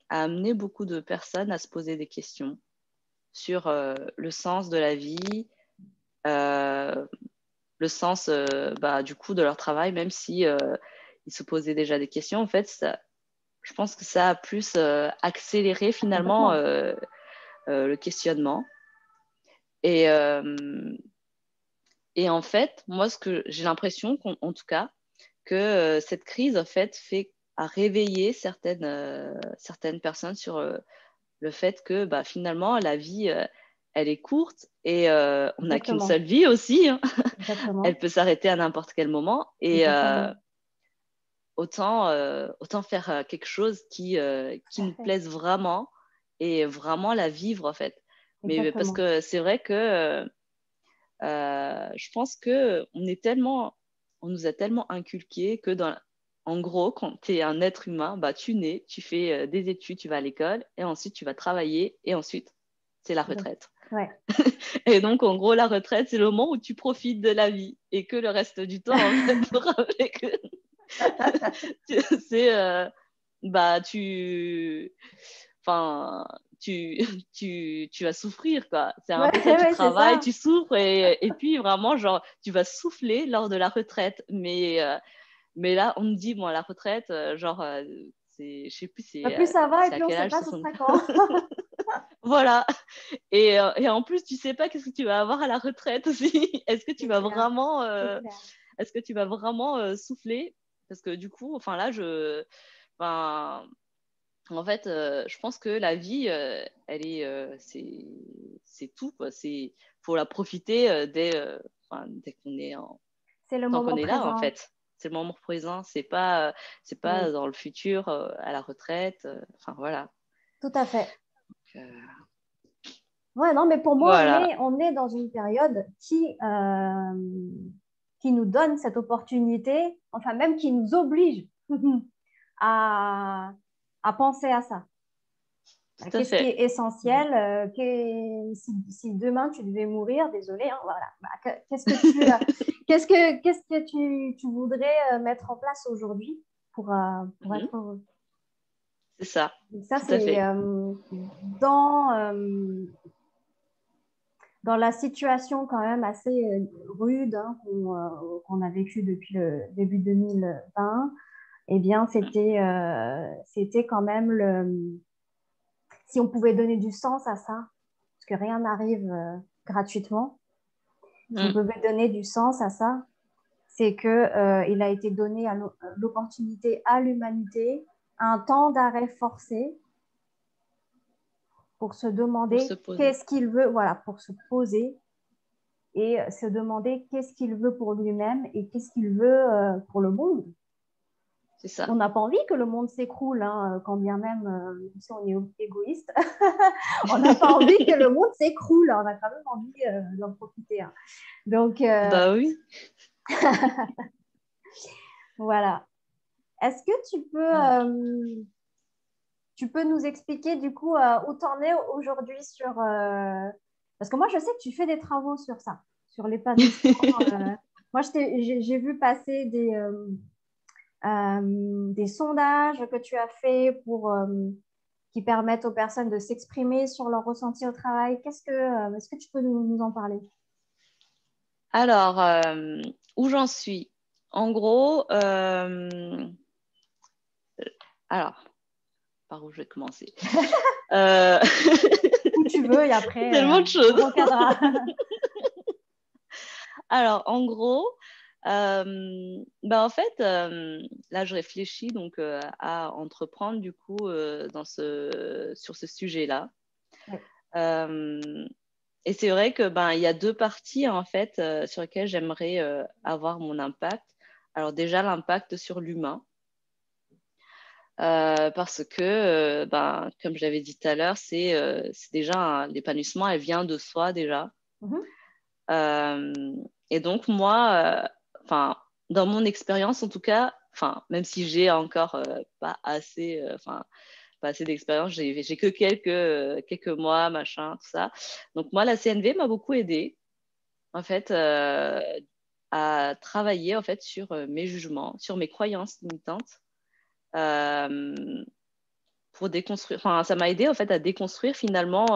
S1: amené beaucoup de personnes à se poser des questions sur le sens de la vie, euh, le sens bah, du coup de leur travail, même si ils se posaient déjà des questions. En fait, je pense que ça a plus accéléré finalement
S2: Complètement.
S1: le questionnement. Et, et en fait, moi, ce que j'ai l'impression, en tout cas, que cette crise en fait a réveillé certaines personnes sur le fait que bah, finalement la vie elle est courte et on n'a qu'une
S2: Exactement.
S1: seule vie aussi, hein. Elle
S2: Exactement.
S1: peut s'arrêter à n'importe quel moment et
S2: Exactement.
S1: autant faire quelque chose qui
S2: Tout à
S1: nous
S2: fait.
S1: plaise vraiment et vraiment la vivre en fait. Mais parce
S2: Exactement.
S1: que c'est vrai que je pense que on nous a tellement inculqué que en gros, quand tu es un être humain, bah, tu nais, tu fais des études, tu vas à l'école et ensuite tu vas travailler et ensuite c'est la retraite.
S2: Ouais.
S1: Et donc, en gros, la retraite, c'est le moment où tu profites de la vie et que le reste du temps, en fait, pour rappeler que c'est bah enfin tu tu vas souffrir quoi, c'est un
S2: Ouais,
S1: peu ça, tu
S2: ouais, c'est
S1: travailles,
S2: ça.
S1: tu souffres et puis vraiment genre tu vas souffler lors de la retraite, mais là on me dit bon la retraite genre c'est je sais plus
S2: Plus ça va et
S1: c'est à
S2: plus on ne
S1: quel
S2: sait
S1: âge,
S2: pas ce
S1: 60.
S2: sera quand.
S1: Voilà. Et en plus tu sais pas qu'est-ce que tu vas avoir à la retraite aussi.
S2: C'est clair. C'est clair.
S1: Est-ce que tu vas vraiment souffler, parce que du coup enfin là enfin, en fait, je pense que la vie, elle est, c'est tout, quoi. Faut la profiter enfin,
S2: C'est le
S1: tant qu'on
S2: moment
S1: est là, en
S2: présent.
S1: fait. C'est le moment présent. C'est pas
S2: Oui,
S1: dans le futur, à la retraite. Enfin, voilà.
S2: tout à fait.
S1: Donc,
S2: Ouais, non, mais pour moi,
S1: voilà.
S2: on est dans une période qui nous donne cette opportunité, enfin même qui nous oblige à, à penser à ça.
S1: tout à
S2: Qu'est-ce qui
S1: fait.
S2: est essentiel? Si demain tu devais mourir, désolé, hein, voilà. Qu'est-ce que tu voudrais mettre en place aujourd'hui pour
S1: Mhm.
S2: être heureux?
S1: C'est ça,
S2: Donc ça,
S1: tout à
S2: c'est
S1: fait.
S2: dans, dans la situation quand même assez rude hein, qu'on a vécue depuis le début 2020. Eh bien, c'était quand même si on pouvait donner du sens à ça, parce que rien n'arrive gratuitement, si on
S1: Mm.
S2: pouvait donner du sens à ça, c'est que il a été donné l'opportunité à l'humanité un temps d'arrêt forcé pour se
S1: Pour se
S2: demander
S1: poser.
S2: qu'est-ce qu'il veut, voilà, pour se poser et se demander qu'est-ce qu'il veut pour lui-même et qu'est-ce qu'il veut pour le monde.
S1: C'est ça.
S2: On n'a pas envie que le monde s'écroule, hein, quand bien même si on est égoïste. On n'a pas envie que le monde s'écroule. On a quand même envie d'en profiter. Hein. Donc,
S1: Bah oui.
S2: voilà. Est-ce que
S1: Alors.
S2: tu peux nous expliquer du coup où tu en es aujourd'hui sur... Parce que moi, je sais que tu fais des travaux sur ça, sur l'épanouissement. Moi, j'ai vu passer des sondages que tu as fait qui permettent aux personnes de s'exprimer sur leur ressenti au travail. Est-ce que tu peux nous en parler?
S1: Alors, où j'en suis? En gros, alors, par où je vais commencer? Euh,
S2: Où tu veux et après,
S1: Tellement de
S2: on
S1: choses.
S2: recadra.
S1: Alors, en gros, bah en fait, là, je réfléchis donc à entreprendre du coup sur ce sujet-là.
S2: Ouais.
S1: Euh, et c'est vrai que ben il y a deux parties en fait sur lesquelles j'aimerais avoir mon impact. Alors déjà l'impact sur l'humain. Parce que, ben, comme je l'avais dit tout à l'heure, c'est déjà l'épanouissement, elle vient de soi déjà.
S2: Mhm.
S1: Euh, et donc, moi, enfin, dans mon expérience, en tout cas, enfin, même si j'ai encore pas assez, pas assez d'expérience, j'ai que quelques mois, machin, tout ça. Donc, moi, la CNV m'a beaucoup aidée, en fait, à travailler, en fait, sur mes jugements, sur mes croyances limitantes. Euh, pour déconstruire, enfin, ça m'a aidé en fait à déconstruire finalement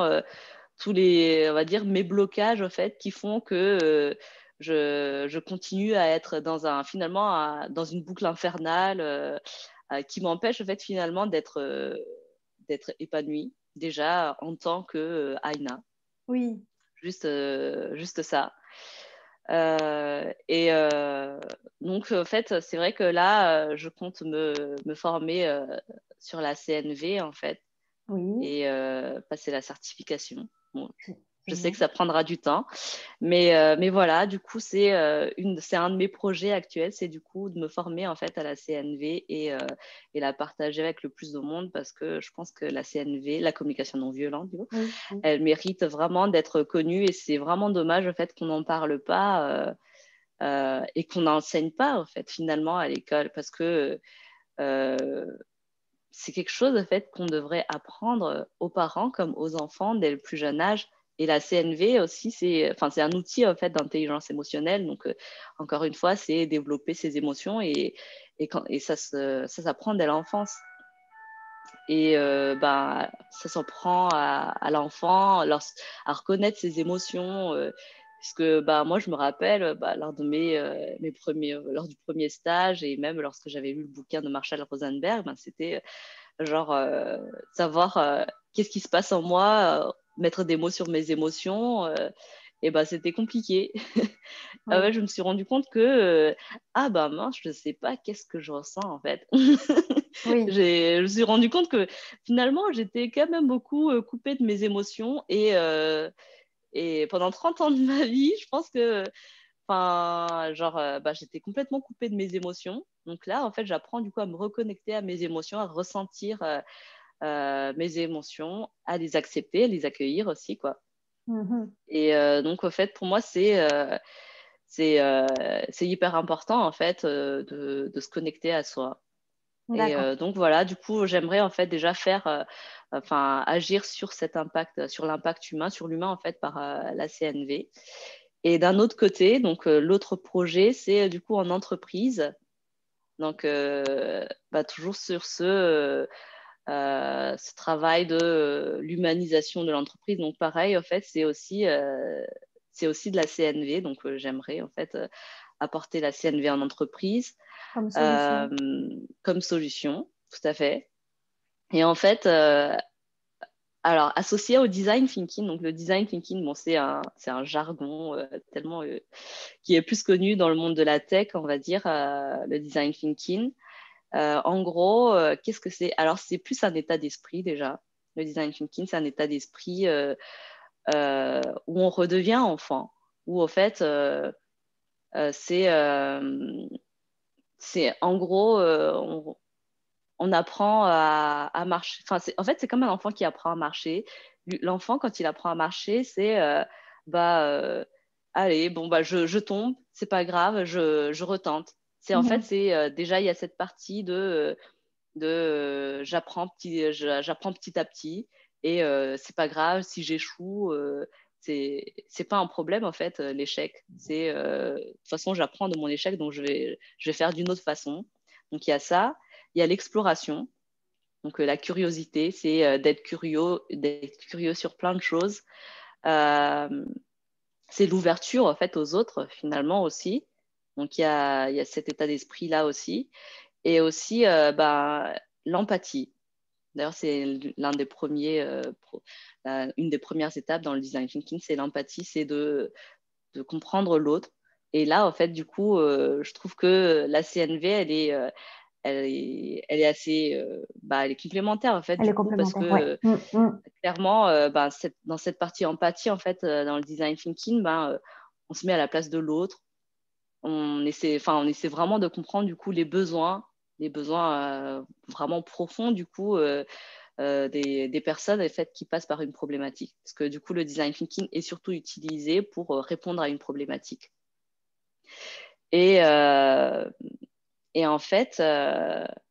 S1: tous les, on va dire, mes blocages en fait qui font que je continue à être finalement dans une boucle infernale qui m'empêche en fait finalement d'être épanouie déjà en tant que Aina.
S2: Oui,
S1: Juste ça. Et donc, en fait, c'est vrai que là, je compte me former sur la CNV, en fait,
S2: oui,
S1: et passer la certification. Bon, je sais
S2: génial.
S1: que ça prendra du temps, mais voilà, du coup, c'est un de mes projets actuels, c'est du coup de me former en fait à la CNV et la partager avec le plus de monde parce que je pense que la CNV, la communication non violente, du coup,
S2: Oui, oui.
S1: elle mérite vraiment d'être connue et c'est vraiment dommage en fait qu'on n'en parle pas et qu'on n'enseigne pas en fait finalement à l'école parce que euh, c'est quelque chose en fait qu'on devrait apprendre aux parents comme aux enfants dès le plus jeune âge. Et la CNV aussi, c'est un outil en fait d'intelligence émotionnelle. Donc encore une fois, c'est développer ses émotions et ça s'apprend dès l'enfance. Et bah, ça s'en prend à l'enfant, à reconnaître ses émotions. Parce que bah, moi, je me rappelle, bah, lors du premier stage et même lorsque j'avais lu le bouquin de Marshall Rosenberg, ben, c'était genre savoir qu'est-ce qui se passe en moi, mettre des mots sur mes émotions. Et bah, c'était compliqué.
S2: Oui,
S1: Ouais, je me suis rendu compte que, ah bah mince, je ne sais pas qu'est-ce que je ressens en fait.
S2: oui.
S1: Je me suis rendu compte que finalement, j'étais quand même beaucoup coupée de mes émotions et pendant 30 ans de ma vie, je pense que, enfin, genre, bah, j'étais complètement coupée de mes émotions. Donc là, en fait, j'apprends du coup à me reconnecter à mes émotions, à ressentir mes émotions, à les accepter, à les accueillir aussi, quoi.
S2: Mhm.
S1: Et donc, en fait, pour moi, c'est hyper important, en fait, de se connecter à soi. Et
S2: D'accord.
S1: donc voilà, du coup, j'aimerais en fait déjà agir sur cet impact, sur l'impact humain, sur l'humain en fait par la CNV. Et d'un autre côté, donc l'autre projet, c'est du coup en entreprise. Donc toujours sur ce travail de l'humanisation de l'entreprise. Donc pareil, en fait, c'est aussi de la CNV. Donc j'aimerais en fait apporter la CNV en entreprise
S2: Comme
S1: euh,
S2: solution.
S1: comme solution, tout à fait. Et en fait, alors associé au design thinking, donc le design thinking, bon, c'est un jargon tellement qui est plus connu dans le monde de la tech, on va dire, le design thinking. En gros, qu'est-ce que c'est? Alors, c'est plus un état d'esprit déjà. Le design thinking, c'est un état d'esprit où on redevient enfant, où en fait, c'est en gros, on apprend à marcher. Enfin, en fait, c'est comme un enfant qui apprend à marcher. L'enfant, quand il apprend à marcher, c'est bah, euh, allez, bon, bah, je tombe, c'est pas grave, je retente. C'est en fait,
S2: Mhm.
S1: c'est déjà, il y a cette partie j'apprends petit à petit et c'est pas grave si j'échoue. C'est pas un problème en fait l'échec. C'est de toute façon j'apprends de mon échec donc je vais faire d'une autre façon. Donc il y a ça, il y a l'exploration. Donc la curiosité, c'est d'être curieux sur plein de choses. Euh, c'est l'ouverture en fait aux autres finalement aussi. Donc il y a cet état d'esprit là aussi et aussi l'empathie. D'ailleurs, c'est l'un des premiers, une des premières étapes dans le design thinking, c'est l'empathie, c'est de comprendre l'autre. Et là, en fait, du coup, je trouve que la CNV, elle est assez, elle est complémentaire en fait,
S2: Elle
S1: du
S2: est
S1: coup, parce que
S2: complémentaire, ouais.
S1: clairement, dans cette partie empathie, en fait, dans le design thinking, on se met à la place de l'autre. On essaie vraiment de comprendre du coup les besoins vraiment profonds du coup des personnes en fait, qui passent par une problématique. Parce que du coup, le design thinking est surtout utilisé pour répondre à une problématique. Et, euh, et en fait,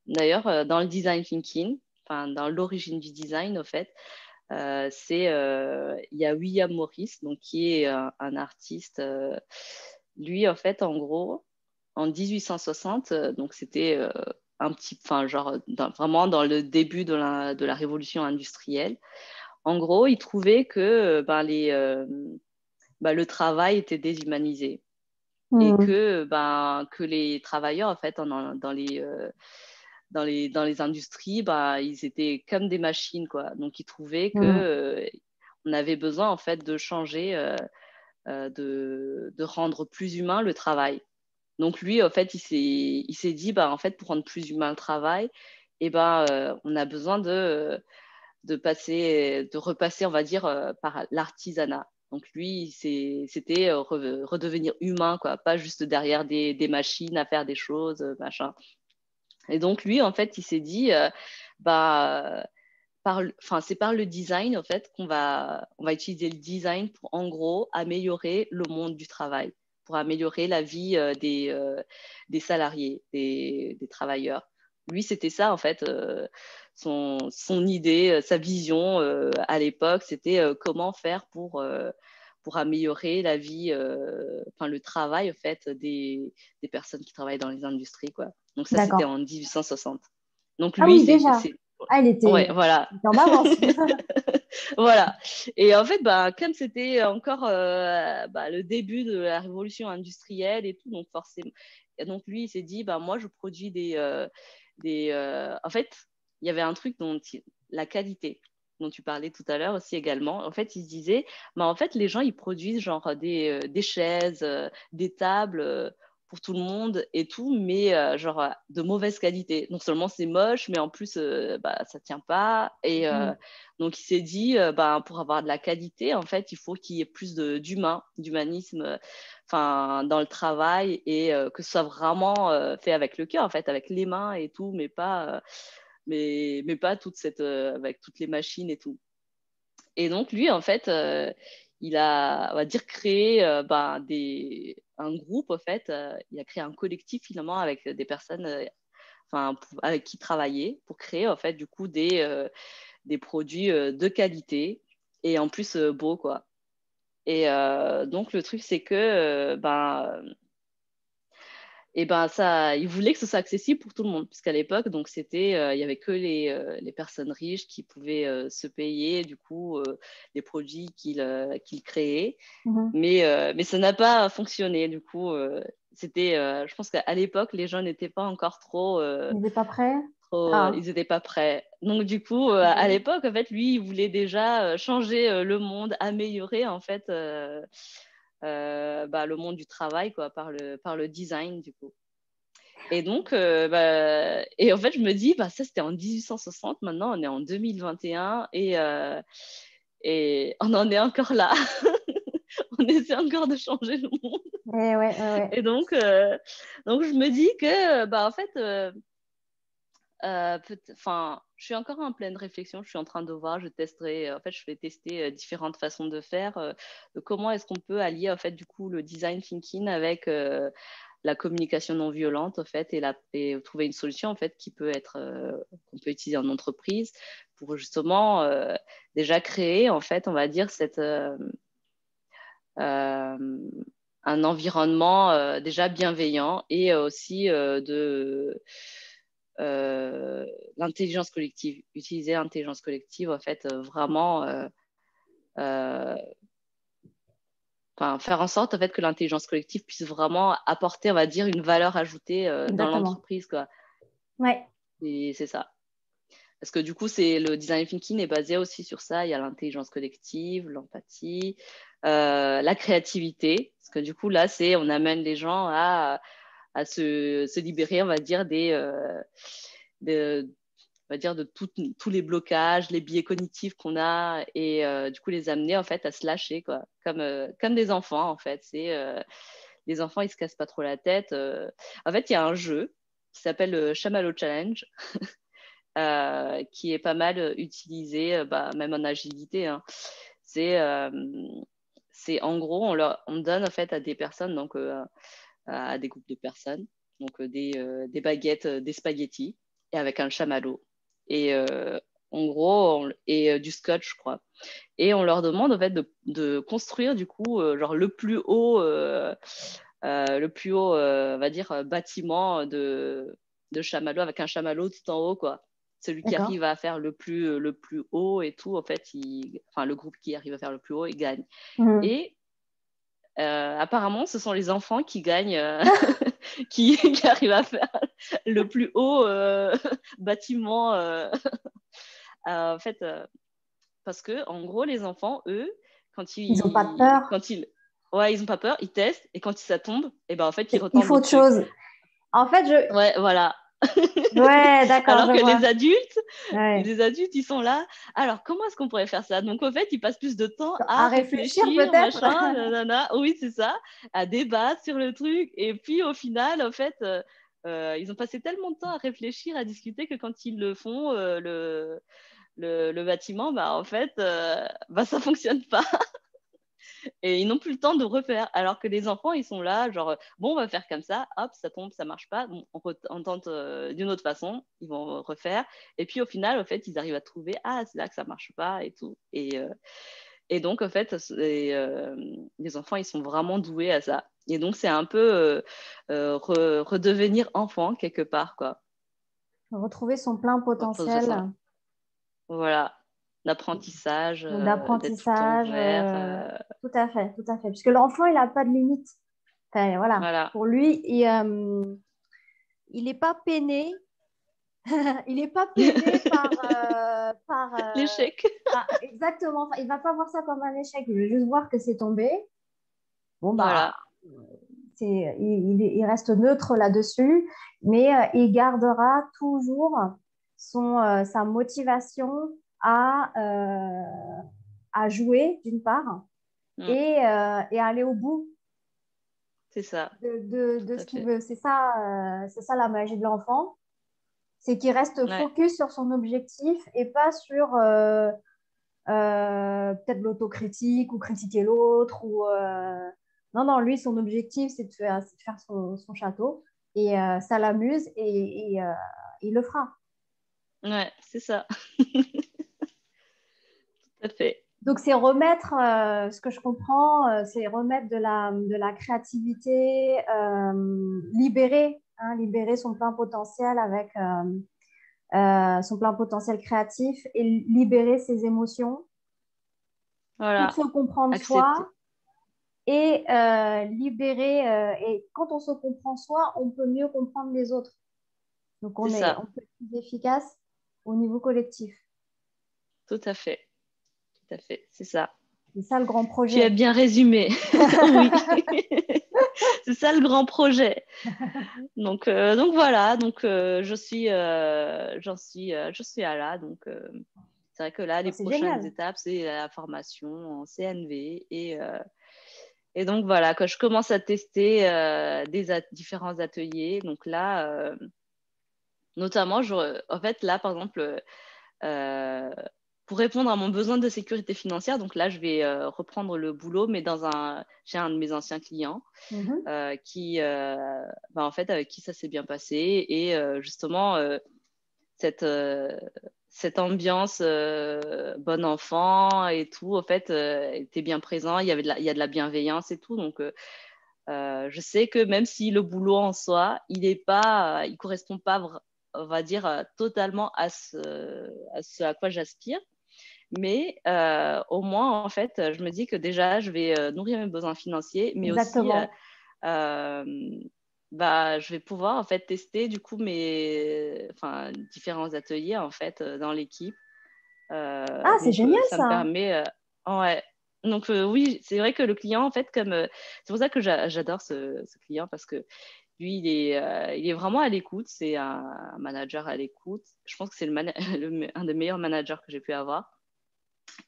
S1: d'ailleurs, dans le design thinking, enfin, dans l'origine du design, au fait, il y a William Morris, donc, qui est un artiste. Lui, en fait, en gros, en 1860, donc c'était enfin, genre, vraiment dans le début de la révolution industrielle. En gros, il trouvait que le travail était déshumanisé et
S2: Mhm.
S1: que les travailleurs, en fait, dans les industries, ils étaient comme des machines, quoi. Donc, ils trouvaient que
S2: Mhm.
S1: on avait besoin, en fait, de changer, de rendre plus humain le travail. Donc, lui, en fait, il s'est dit, en fait, pour rendre plus humain le travail, on a besoin de repasser, on va dire, par l'artisanat. Donc lui, c'était redevenir humain, quoi, pas juste derrière des machines à faire des choses, machin. Et donc lui, en fait, il s'est dit, bah, c'est par le design, en fait, on va utiliser le design pour, en gros, améliorer le monde du travail, pour améliorer la vie des salariés, des travailleurs. Lui, c'était ça, en fait, son idée, sa vision à l'époque, c'était comment faire pour améliorer la vie, le travail, en fait, des personnes qui travaillent dans les industries, quoi. Donc ça, c'était
S2: D'accord.
S1: en 1860. Donc
S2: Ah
S1: lui,
S2: oui, déjà. Ah,
S1: ouais, voilà.
S2: il était en avance.
S1: Voilà. Et en fait, comme c'était encore le début de la révolution industrielle et tout, donc forcément, et donc lui, il s'est dit, moi, je produis En fait, il y avait un truc la qualité dont tu parlais tout à l'heure aussi également. En fait, il se disait, en fait, les gens, ils produisent genre des chaises, des tables pour tout le monde et tout, mais de mauvaise qualité. Non seulement c'est moche, mais en plus, ça tient pas. Et
S2: Mhm.
S1: donc, il s'est dit, pour avoir de la qualité, en fait, il faut qu'il y ait plus d'humanisme dans le travail et que ce soit vraiment fait avec le cœur, en fait, avec les mains et tout, mais pas avec toutes les machines et tout. Et donc, lui, en fait, il a, on va dire, créé un groupe, en fait. Il a créé un collectif, finalement, avec des personnes avec qui travailler pour créer en fait du coup des produits de qualité et en plus beaux quoi. Et donc le truc c'est que et ben ça, ils voulaient que ce soit accessible pour tout le monde, puisqu'à l'époque, donc c'était, il y avait que les personnes riches qui pouvaient se payer du coup les produits qu'ils créaient,
S2: Mhm.
S1: mais ça n'a pas fonctionné. Du coup, c'était, je pense qu'à l'époque, les gens n'étaient pas encore
S2: Il n'est pas prêt?
S1: ils
S2: Ah,
S1: n'étaient pas prêts. Donc du coup, à
S2: ok.
S1: l'époque, en fait, lui, il voulait déjà changer le monde, améliorer en fait le monde du travail quoi, par le design du coup. Et donc, et en fait, je me dis, ça c'était en 1860, maintenant on est en 2021 et on en est encore là. On essaie encore de changer le monde.
S2: Ouais, ouais, ouais, ouais.
S1: Et donc je me dis que, en fait, je suis encore en pleine réflexion. Je suis en train de voir, je testerai. En fait, je vais tester différentes façons de faire. De comment est-ce qu'on peut allier en fait du coup le design thinking avec la communication non violente en fait et trouver une solution en fait qui peut être qu'on peut utiliser en entreprise pour justement déjà créer en fait on va dire euh, un environnement déjà bienveillant et aussi de euh, l'intelligence collective, utiliser l'intelligence collective en fait vraiment euh, faire en sorte en fait que l'intelligence collective puisse vraiment apporter on va dire une valeur ajoutée dans
S2: Exactement.
S1: l'entreprise quoi.
S2: Ouais.
S1: Et c'est ça. Parce que du coup, c'est le design thinking est basé aussi sur ça. Il y a l'intelligence collective, l'empathie, la créativité. Parce que du coup, là, on amène les gens à se libérer, on va dire, de, on va dire de tous les blocages, les biais cognitifs qu'on a et du coup, les amener en fait à se lâcher, quoi. Comme des enfants, en fait. Les enfants, ils se cassent pas trop la tête. En fait, il y a un jeu qui s'appelle le Chamallow Challenge qui est pas mal utilisé, même en agilité. Hein. C'est, euh, c'est en gros, on donne en fait à des personnes, donc à des groupes de personnes, donc des baguettes, des spaghettis, et avec un chamallow. Et en gros, et du scotch, je crois. Et on leur demande en fait de construire du coup, genre le plus haut, on va dire, bâtiment de chamallow avec un chamallow tout en haut, quoi. Celui qui
S2: D'accord.
S1: arrive à faire le plus haut et tout, en fait, enfin, le groupe qui arrive à faire le plus haut, il gagne.
S2: Mhm.
S1: Et apparemment, ce sont les enfants qui gagnent, qui arrivent à faire le plus haut bâtiment. En fait, parce que, en gros, les enfants, eux,
S2: Ils n'ont pas peur.
S1: ouais, ils ont pas peur, ils testent, et quand ça tombe, et ben en fait, ils
S2: Ils
S1: retentent
S2: font autre
S1: d'autres trucs.
S2: chose. En fait,
S1: Ouais, voilà.
S2: Ouais, d'accord,
S1: Alors
S2: je
S1: que
S2: vois. Ouais.
S1: les adultes, ils sont là. Alors, comment est-ce qu'on pourrait faire ça? Donc, en fait, ils passent plus de temps à
S2: À réfléchir
S1: réfléchir,
S2: peut-être.
S1: machin, nanana. Oui, c'est ça, à débattre sur le truc. Et puis, au final, en fait, ils ont passé tellement de temps à réfléchir, à discuter que quand ils le font, le bâtiment, en fait, ça fonctionne pas. Et ils n'ont plus le temps de refaire. Alors que les enfants, ils sont là, genre, bon, on va faire comme ça, hop, ça tombe, ça marche pas, bon, on tente d'une autre façon, ils vont refaire. Et puis au final, au fait, ils arrivent à trouver, ah, c'est là que ça marche pas et tout. Et donc, en fait, les enfants, ils sont vraiment doués à ça. Et donc, c'est un peu redevenir enfant quelque part, quoi.
S2: Retrouver son plein potentiel
S1: Voilà, l'apprentissage, d'être tout le temps
S2: d'apprentissage.
S1: ouvert.
S2: Tout à fait, tout à fait. Puisque l'enfant, il n'a pas de limite. Enfin, voilà.
S1: Voilà,
S2: Pour lui, il n'est pas peiné. Il n'est pas peiné
S1: l'échec.
S2: exactement. Enfin, il va pas voir ça comme un échec. Il veut juste voir que c'est tombé. Bon, bah,
S1: Voilà.
S2: il reste neutre là-dessus, mais il gardera toujours sa motivation à, à jouer, d'une part,
S1: Mm,
S2: et à aller au bout
S1: c'est ça,
S2: de
S1: tout
S2: ce
S1: à
S2: qu'il
S1: fait.
S2: veut. C'est ça la magie de l'enfant, c'est qu'il reste
S1: Ouais.
S2: focus sur son objectif et pas sur peut-être l'autocritique ou critiquer l'autre. Non, non, lui, son objectif, c'est de faire son château. et ça l'amuse et il le fera.
S1: Ouais, c'est ça. Tout à fait.
S2: Donc, c'est remettre, ce que je comprends, c'est remettre de la créativité, libérer, hein, libérer son plein potentiel avec son plein potentiel créatif et libérer ses émotions pour
S1: Voilà.
S2: se comprendre soi
S1: Accepter.
S2: et libérer. Et quand on se comprend soi, on peut mieux comprendre les autres. Donc,
S1: C'est ça.
S2: on peut être plus efficace au niveau collectif.
S1: Tout à fait. Tout à fait. C'est ça.
S2: C'est ça le grand
S1: Tu as
S2: projet.
S1: bien résumé. Oui. C'est ça le grand projet. Donc voilà. Donc je suis à là. Donc c'est vrai que là,
S2: Bon,
S1: les
S2: c'est
S1: prochaines
S2: génial.
S1: étapes, c'est la formation en CNV et donc voilà que je commence à tester différents ateliers. Donc là, notamment, en fait là, par exemple. Euh, pour répondre à mon besoin de sécurité financière, donc là, je vais reprendre le boulot, mais chez un de mes anciens clients
S2: Mhm.
S1: en fait, avec qui ça s'est bien passé. Et justement, cette, euh, cette ambiance bon enfant et tout, en fait, était bien présent. Il y a de la bienveillance et tout. Donc, je sais que même si le boulot en soi, il correspond pas, on va dire, totalement à ce à quoi j'aspire. Mais au moins, en fait, je me dis que déjà, je vais nourrir mes besoins financiers, mais aussi,
S2: Exactement.
S1: euh, je vais pouvoir en fait tester du coup différents ateliers en fait dans l'équipe.
S2: Ah, c'est génial
S1: Ça me
S2: ça.
S1: permet, ouais. Donc oui, c'est vrai que le client en fait c'est pour ça que j'adore ce client parce que lui il est vraiment à l'écoute. C'est un manager à l'écoute. Je pense que c'est un des meilleurs managers que j'ai pu avoir.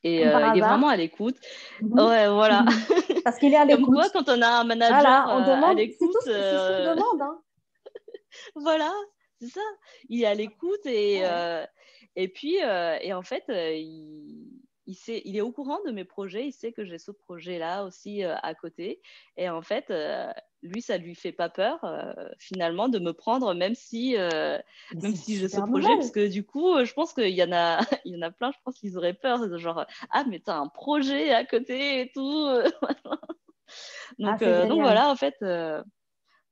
S1: Et
S2: Comme par
S1: il est
S2: hasard.
S1: vraiment à l'écoute.
S2: Mhm.
S1: Ouais, voilà.
S2: Mhm. Parce qu'il est à
S1: Comme
S2: l'écoute.
S1: quoi, quand on a un manager
S2: Voilà, on
S1: à
S2: demande,
S1: l'écoute,
S2: c'est ce qu'on demande, hein.
S1: voilà, c'est ça. Il est à l'écoute
S2: Ah ouais.
S1: et puis et en fait, il est au courant de mes projets. Il sait que j'ai ce projet-là aussi à côté. Et en fait, lui, ça lui fait pas peur finalement de me prendre,
S2: Mais
S1: même
S2: c'est une
S1: si j'ai ce
S2: super
S1: projet, parce
S2: nouvelle.
S1: que du coup, je pense qu'il y en a, il y en a plein. Je pense qu'ils auraient peur, genre ah mais t'as un projet à côté et tout.
S2: Ah, c'est
S1: Donc
S2: génial.
S1: voilà, en fait.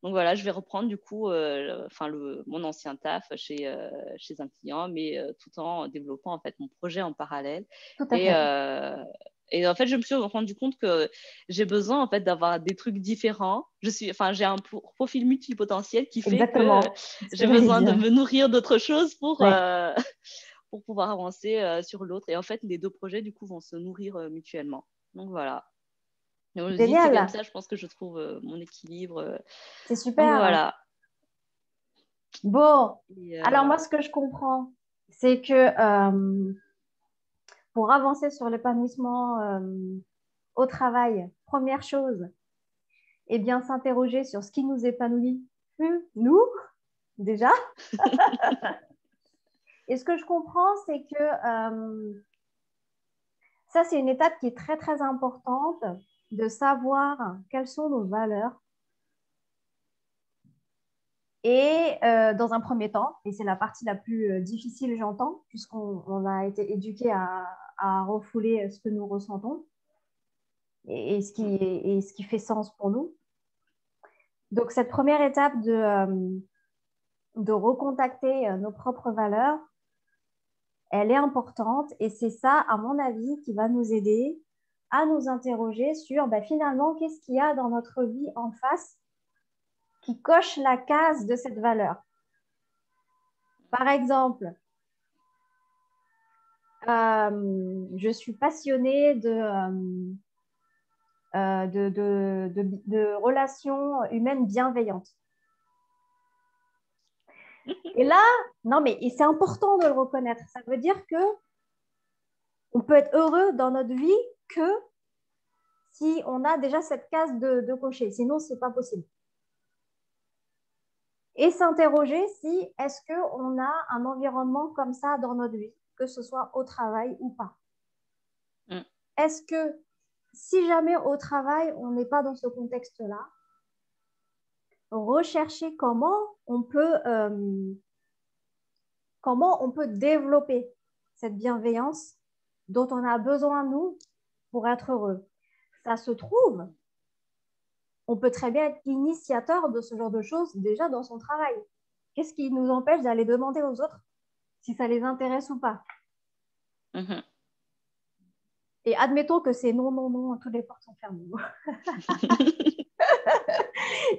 S1: Donc voilà, je vais reprendre du coup mon ancien taf chez un client, mais tout en développant en fait mon projet en parallèle.
S2: Tout à
S1: Et,
S2: fait.
S1: et en fait, je me suis rendu compte que j'ai besoin en fait d'avoir des trucs différents. J'ai un profil multipotentiel qui fait que
S2: Exactement. C'est ce que
S1: j'ai
S2: j'allais
S1: besoin de
S2: dire.
S1: me nourrir d'autres choses
S2: Ouais.
S1: pour pouvoir avancer sur l'autre. Et en fait, les deux projets du coup vont se nourrir mutuellement. Donc voilà. Et on me dit, c'est comme
S2: Génial.
S1: ça, je pense que je trouve mon équilibre.
S2: C'est
S1: Donc
S2: super.
S1: voilà.
S2: Bon.
S1: Et,
S2: Alors, moi, ce que je comprends, c'est que pour avancer sur l'épanouissement au travail, première chose, eh bien, s'interroger sur ce qui nous épanouit, nous, déjà. Et ce que je comprends, c'est que ça, c'est une étape qui est très, très importante de savoir quelles sont nos valeurs. Et dans un premier temps, et c'est la partie la plus difficile, j'entends, puisqu'on a été éduqué à refouler ce que nous ressentons et ce qui fait sens pour nous. Donc, cette première étape de recontacter nos propres valeurs, elle est importante et c'est ça, à mon avis, qui va nous aider à nous interroger sur finalement qu'est-ce qu'il y a dans notre vie en face qui coche la case de cette valeur. Par exemple, je suis passionnée de relations humaines bienveillantes. Et là, non, mais c'est important de le reconnaître. Ça veut dire que on peut être heureux dans notre vie que si on a déjà cette case de cocher. Sinon, ce n'est pas possible. Et s'interroger si est-ce qu'on a un environnement comme ça dans notre vie, que ce soit au travail ou pas.
S1: mm,
S2: Est-ce que si jamais au travail, on n'est pas dans ce contexte-là, rechercher comment on peut développer cette bienveillance dont on a besoin, nous, pour être heureux. Ça se trouve, on peut très bien être initiateur de ce genre de choses déjà dans son travail. Qu'est-ce qui nous empêche d'aller demander aux autres si ça les intéresse ou pas? Et admettons que c'est non, non, non, toutes les portes sont fermées.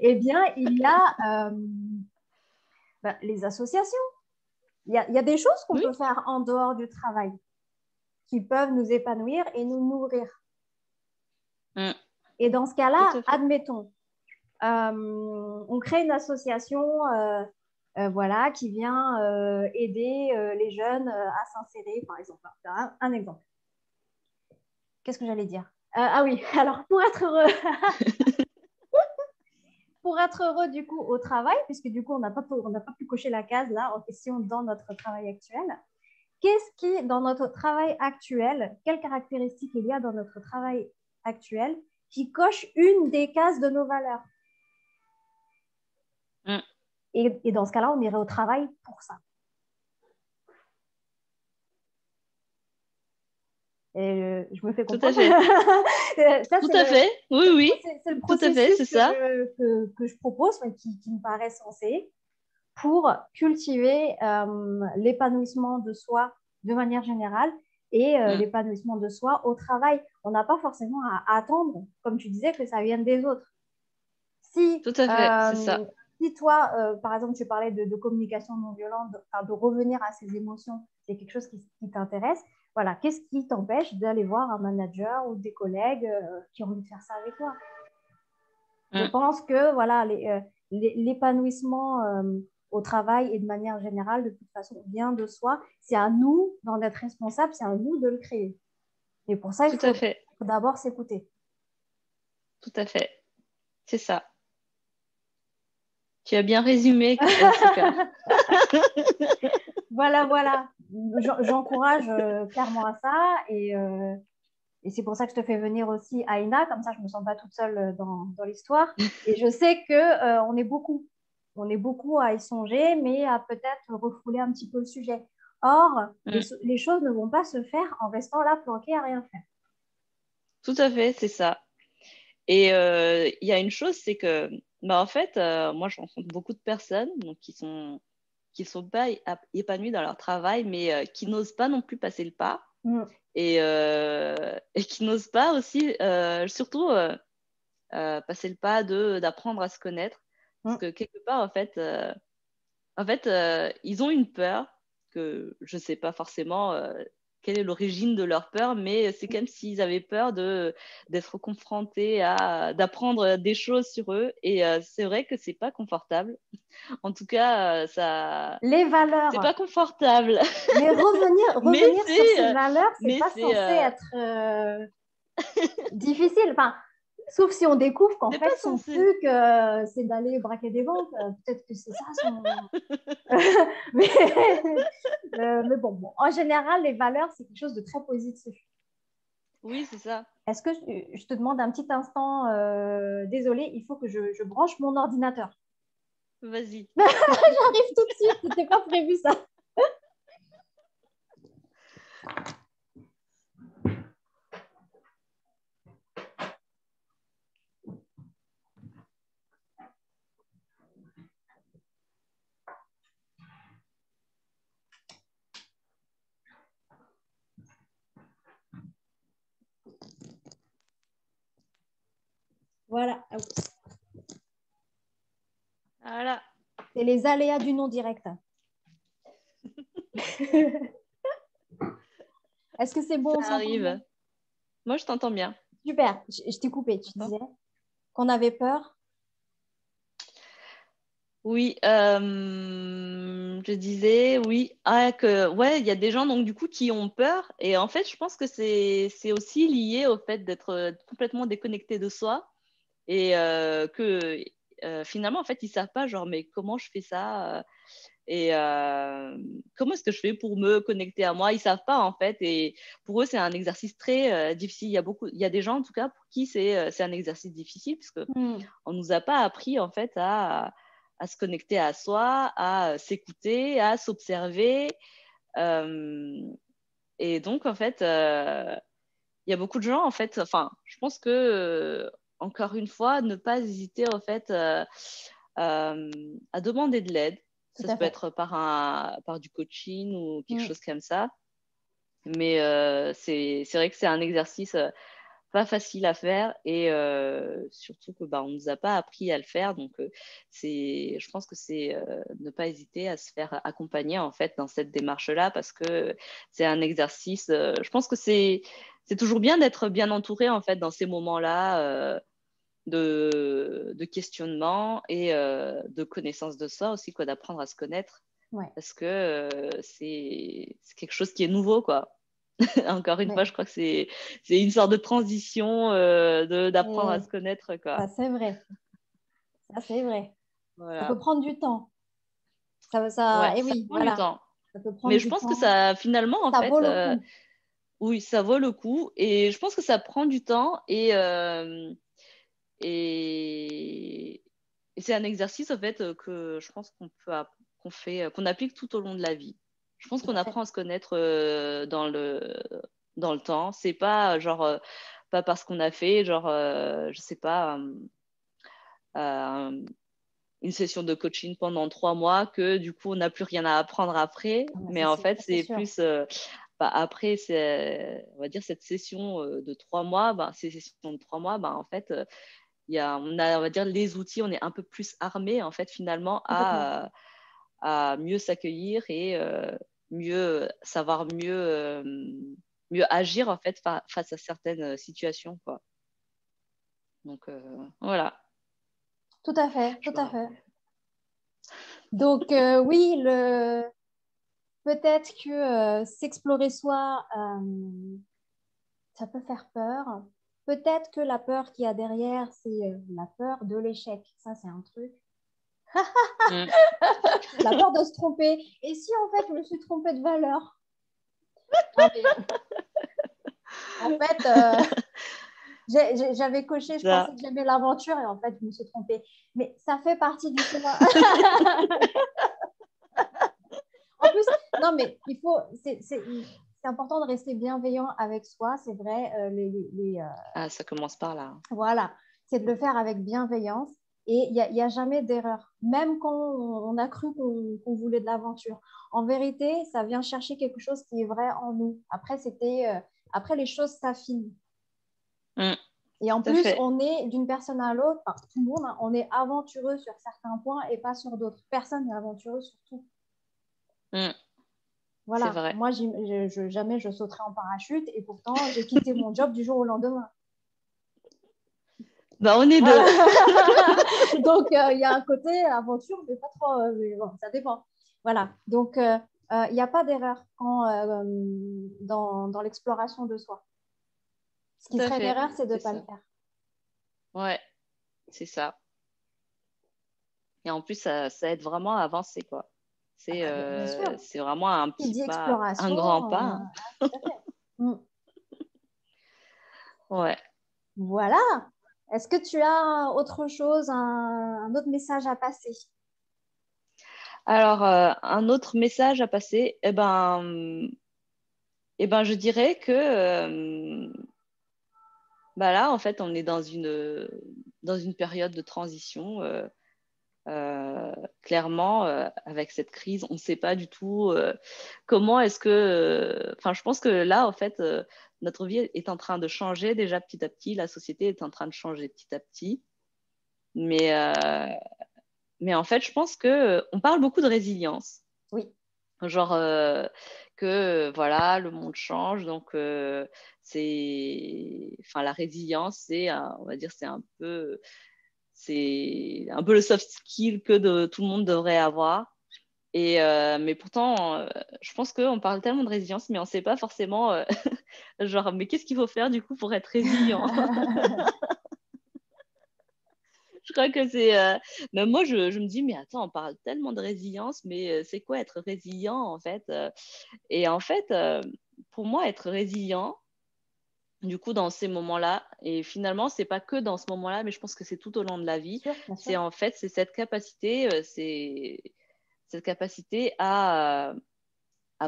S2: Eh bien, il y a les associations. Il y a des choses qu'on peut faire en dehors du travail qui peuvent nous épanouir et nous nourrir. Et dans ce cas-là, admettons, on crée une association voilà, qui vient aider les jeunes à s'insérer, par exemple. Un exemple. Qu'est-ce que j'allais dire? Ah oui, alors pour être heureux, pour être heureux du coup au travail, puisque du coup on n'a pas pu cocher la case là en question dans notre travail actuel. Qu'est-ce qui, dans notre travail actuel, quelles caractéristiques il y a dans notre travail actuel qui coche une des cases de nos valeurs? Et dans ce cas-là, on irait au travail pour ça. Et je me fais comprendre.
S1: Tout à fait. Ça,
S2: tout à fait.
S1: Oui.
S2: C'est le processus que je propose, qui me paraît sensé pour cultiver l'épanouissement de soi de manière générale et l'épanouissement de soi au travail. On n'a pas forcément à attendre, comme tu disais, que ça vienne des autres. Si,
S1: tout à fait, c'est ça.
S2: Si toi, par exemple, tu parlais de communication non violente, de revenir à ses émotions, c'est quelque chose qui t'intéresse, voilà, qu'est-ce qui t'empêche d'aller voir un manager ou des collègues qui ont envie de faire ça avec toi? Je pense que voilà, l'épanouissement au travail et de manière générale, de toute façon, vient de soi. C'est à nous d'en être responsable, c'est à nous de le créer. Et pour ça, il faut d'abord s'écouter.
S1: Tout à fait. C'est ça. Tu as bien résumé.
S2: Voilà. J'encourage clairement à ça et c'est pour ça que je te fais venir aussi Aïna, comme ça je ne me sens pas toute seule dans l'histoire. Et je sais qu'on est beaucoup. On est beaucoup à y songer, mais à peut-être refouler un petit peu le sujet. Or, les choses ne vont pas se faire en restant là planqué à rien faire.
S1: Tout à fait, c'est ça. Et il y a une chose, c'est que, en fait, moi, je rencontre beaucoup de personnes donc, qui sont pas épanouies dans leur travail, mais qui n'osent pas non plus passer le pas. Et qui n'osent pas aussi, surtout, passer le pas d'apprendre à se connaître. Parce que quelque part, en fait, ils ont une peur que je ne sais pas forcément quelle est l'origine de leur peur, mais c'est comme s'ils avaient peur d'être confrontés d'apprendre des choses sur eux. Et c'est vrai que c'est pas confortable. En tout cas,
S2: les valeurs.
S1: C'est pas confortable.
S2: Mais revenir sur ces valeurs, c'est pas censé être difficile. Enfin, sauf si on découvre qu'en fait, son truc, c'est d'aller braquer des banques. Peut-être que c'est ça son... mais bon, en général, les valeurs, c'est quelque chose de très positif.
S1: Oui, c'est ça.
S2: Est-ce que je te demande un petit instant, désolée, il faut que je branche mon ordinateur.
S1: Vas-y.
S2: J'arrive tout de suite, c'était pas prévu ça. Voilà.
S1: Voilà.
S2: C'est les aléas du non direct. Est-ce que c'est bon?
S1: Ça arrive. Moi, je t'entends bien.
S2: Super. Je t'ai coupé. Tu disais qu'on avait peur?
S1: Oui. Je disais, oui. Il y a des gens donc du coup qui ont peur. Et en fait, je pense que c'est aussi lié au fait d'être complètement déconnecté de soi. Et que finalement, en fait, ils ne savent pas, genre, mais comment je fais ça Et comment est-ce que je fais pour me connecter à moi? Ils ne savent pas, en fait. Et pour eux, c'est un exercice très difficile. Il y a des gens, en tout cas, pour qui c'est un exercice difficile, parce qu'on ne nous a pas appris, en fait, à se connecter à soi, à s'écouter, à s'observer. Et donc, en fait, il y a beaucoup de gens, en fait, enfin, je pense que, encore une fois, ne pas hésiter, en fait, à demander de l'aide.
S2: Tout
S1: Ça
S2: à
S1: peut
S2: fait.
S1: être par du coaching ou quelque chose comme ça. Mais c'est vrai que c'est un exercice pas facile à faire et surtout que on nous a pas appris à le faire. Donc, je pense que c'est ne pas hésiter à se faire accompagner en fait dans cette démarche-là parce que c'est un exercice. Je pense que c'est toujours bien d'être bien entouré en fait dans ces moments-là de questionnement et de connaissance de soi aussi, quoi, d'apprendre à se connaître
S2: Ouais.
S1: parce que c'est quelque chose qui est nouveau, quoi. Encore une
S2: Ouais.
S1: fois, je crois que c'est une sorte de transition d'apprendre à
S2: Et
S1: se connaître, quoi.
S2: ça, c'est vrai. Ça, c'est vrai. Ça peut
S1: Voilà.
S2: prendre du temps.
S1: Ouais,
S2: Et
S1: ça
S2: oui,
S1: prend du
S2: voilà.
S1: temps.
S2: Ça peut
S1: Mais
S2: prendre
S1: je
S2: du
S1: pense que
S2: temps.
S1: ça, finalement, en
S2: Ça
S1: fait,
S2: vaut le coup.
S1: oui, ça vaut le coup. Et je pense que ça prend du temps et, et c'est un exercice, en fait, que je pense qu'on fait, qu'on applique tout au long de la vie. Je pense
S2: Tout
S1: qu'on
S2: à fait.
S1: apprend à se connaître dans le temps. C'est pas genre, pas parce qu'on a fait, genre, je sais pas, euh, une session de coaching pendant 3 mois que du coup, on n'a plus rien à apprendre après.
S2: Ah, mais
S1: Mais en fait,
S2: c'est
S1: c'est
S2: sûr.
S1: plus après, on va dire, cette session de 3 mois, ces sessions de 3 mois, en fait, on a, on va dire, les outils, on est un peu plus armé, en fait, finalement,
S2: Complètement.
S1: à mieux s'accueillir et savoir mieux agir, en fait, face à certaines situations, quoi. Donc, voilà.
S2: Tout à fait.
S1: Je
S2: Tout
S1: me
S2: à fait.
S1: rappelle.
S2: Donc, oui, peut-être que s'explorer soi, ça peut faire peur. Peut-être que la peur qu'il y a derrière, c'est la peur de l'échec. Ça, c'est un truc.
S1: Mm.
S2: La peur de se tromper. Et si, en fait, je me suis trompée de valeur? Non, mais en fait, j'avais coché, je pensais
S1: Ça.
S2: que j'aimais l'aventure et en fait, je me suis trompée. Mais ça fait partie du chemin. En plus, non, mais c'est important de rester bienveillant avec soi, c'est vrai.
S1: Ah, ça commence par là.
S2: Voilà, c'est de le faire avec bienveillance et il y a jamais d'erreur, même quand on a cru qu'on voulait de l'aventure. En vérité, ça vient chercher quelque chose qui est vrai en nous. Après, les choses s'affinent.
S1: Mm,
S2: Et en
S1: tout à
S2: plus,
S1: fait.
S2: on est d'une personne à l'autre, enfin, tout le monde, hein, on est aventureux sur certains points et pas sur d'autres. Personne n'est aventureux sur tout.
S1: Mm, c'est
S2: Voilà,
S1: vrai.
S2: moi, jamais je sauterai en parachute et pourtant, j'ai quitté mon job du jour au lendemain.
S1: On est deux.
S2: Donc, il y a un côté aventure, mais pas trop, mais bon, ça dépend. Voilà, donc il n'y a pas d'erreur dans l'exploration de soi. Ce qui
S1: Tout à
S2: serait une
S1: fait.
S2: erreur, c'est de ne
S1: C'est
S2: pas le
S1: ça.
S2: faire.
S1: Ouais, c'est ça. Et en plus, ça aide vraiment à avancer, quoi.
S2: Ah bah, bien sûr,
S1: C'est vraiment un
S2: qui
S1: petit
S2: dit
S1: pas, un
S2: exploration,
S1: grand pas, hein.
S2: tout à fait. Mm.
S1: Ouais.
S2: Voilà. Est-ce que tu as autre chose, un autre message à passer?
S1: Alors, un autre message à passer, je dirais que là, en fait, on est dans une période de transition. Clairement, avec cette crise, on ne sait pas du tout comment est-ce que. Enfin, je pense que là, en fait, notre vie est en train de changer déjà petit à petit. La société est en train de changer petit à petit. Mais, en fait, je pense que on parle beaucoup de résilience.
S2: Oui,
S1: Genre que voilà, le monde change, donc enfin, la résilience, on va dire, c'est un peu le soft skill tout le monde devrait avoir. Mais pourtant, je pense qu'on parle tellement de résilience, mais on ne sait pas forcément, mais qu'est-ce qu'il faut faire du coup pour être résilient? Je crois que c'est. Même moi, je me dis, mais attends, on parle tellement de résilience, mais c'est quoi être résilient en fait? Et en fait, pour moi, être résilient, du coup, dans ces moments-là, et finalement, c'est pas que dans ce moment-là, mais je pense que c'est tout au long de la vie,
S2: Bien sûr.
S1: c'est en fait, c'est cette capacité, c'est cette capacité à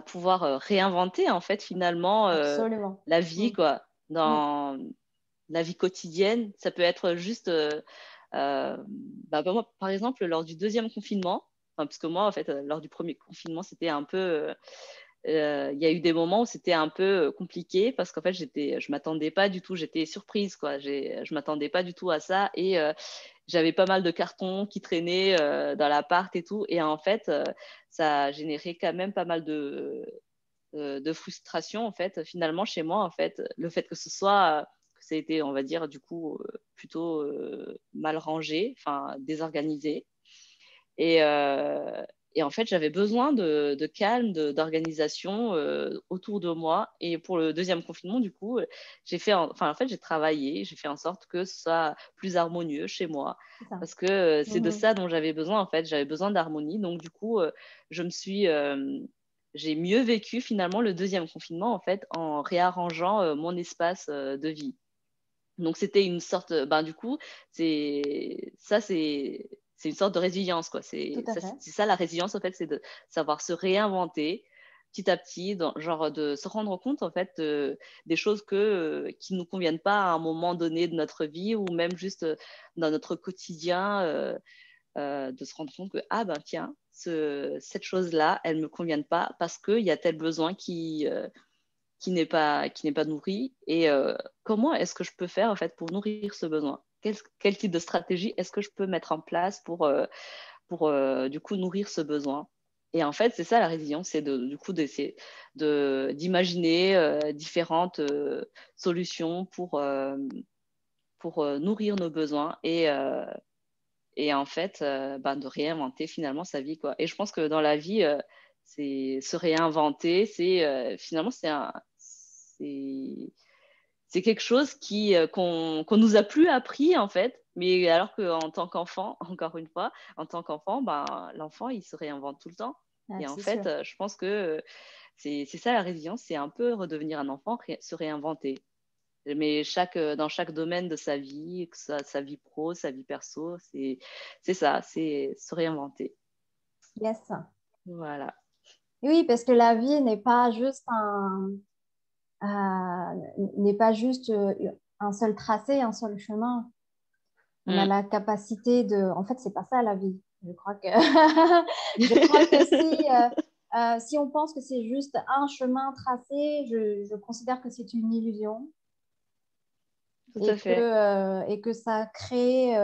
S1: pouvoir réinventer en fait finalement
S2: Absolument.
S1: la vie,
S2: Mm.
S1: quoi,
S2: Mm.
S1: dans la vie quotidienne. Ça peut être juste, moi, par exemple, lors du deuxième confinement, enfin, parce que moi, en fait, lors du premier confinement, c'était un peu, il y a eu des moments où c'était un peu compliqué parce qu'en fait, je m'attendais pas du tout, j'étais surprise, quoi. Je m'attendais pas du tout à ça et j'avais pas mal de cartons qui traînaient dans l'appart et tout. Et en fait, ça a généré quand même pas mal de frustration, en fait, finalement, chez moi, en fait. Le fait que ce soit, que ça a été, on va dire, du coup, plutôt mal rangé, enfin, désorganisé. Et, euh, et en fait, j'avais besoin de calme, d'organisation autour de moi. Et pour le deuxième confinement, du coup, en fait, j'ai travaillé, j'ai fait en sorte que ce soit plus harmonieux chez moi.
S2: C'est ça.
S1: Parce que c'est de
S2: Mhm.
S1: ça dont j'avais besoin, en fait. J'avais besoin d'harmonie. Donc, du coup, je me suis, j'ai mieux vécu finalement le deuxième confinement, en fait, en réarrangeant mon espace de vie. Donc, c'était une sorte, du coup, c'est une sorte de résilience, quoi.
S2: Tout à fait.
S1: C'est ça la résilience, en fait, c'est de savoir se réinventer petit à petit, genre de se rendre compte, en fait, des choses qui ne nous conviennent pas à un moment donné de notre vie ou même juste dans notre quotidien, de se rendre compte que, ah ben tiens, cette chose-là, elle ne me convient pas parce qu'il y a tel besoin qui n'est pas nourri et comment est-ce que je peux faire en fait pour nourrir ce besoin, quel type de stratégie est-ce que je peux mettre en place pour du coup nourrir ce besoin. Et en fait c'est ça la résilience, c'est du coup d'essayer d'imaginer différentes solutions pour nourrir nos besoins et en fait de réinventer finalement sa vie, quoi. Et je pense que dans la vie c'est se réinventer, c'est finalement c'est quelque chose qu'on nous a plus appris en fait, mais alors qu'en tant qu'enfant, encore une fois, en tant qu'enfant, l'enfant il se réinvente tout le temps.
S2: Ah,
S1: Et en
S2: c'est
S1: fait,
S2: sûr.
S1: je pense que c'est ça la résilience, c'est un peu redevenir un enfant, se réinventer. Mais dans chaque domaine de sa vie, que ce soit sa vie pro, sa vie perso, c'est ça, c'est se réinventer.
S2: Yes.
S1: Voilà.
S2: Oui, parce que la vie n'est pas juste n'est pas juste un seul tracé, un seul chemin. On a
S1: Mm.
S2: la capacité de. En fait, c'est pas ça la vie. Je crois que, je crois que si on pense que c'est juste un chemin tracé, je considère que c'est une illusion
S1: Tout à fait.
S2: et que ça crée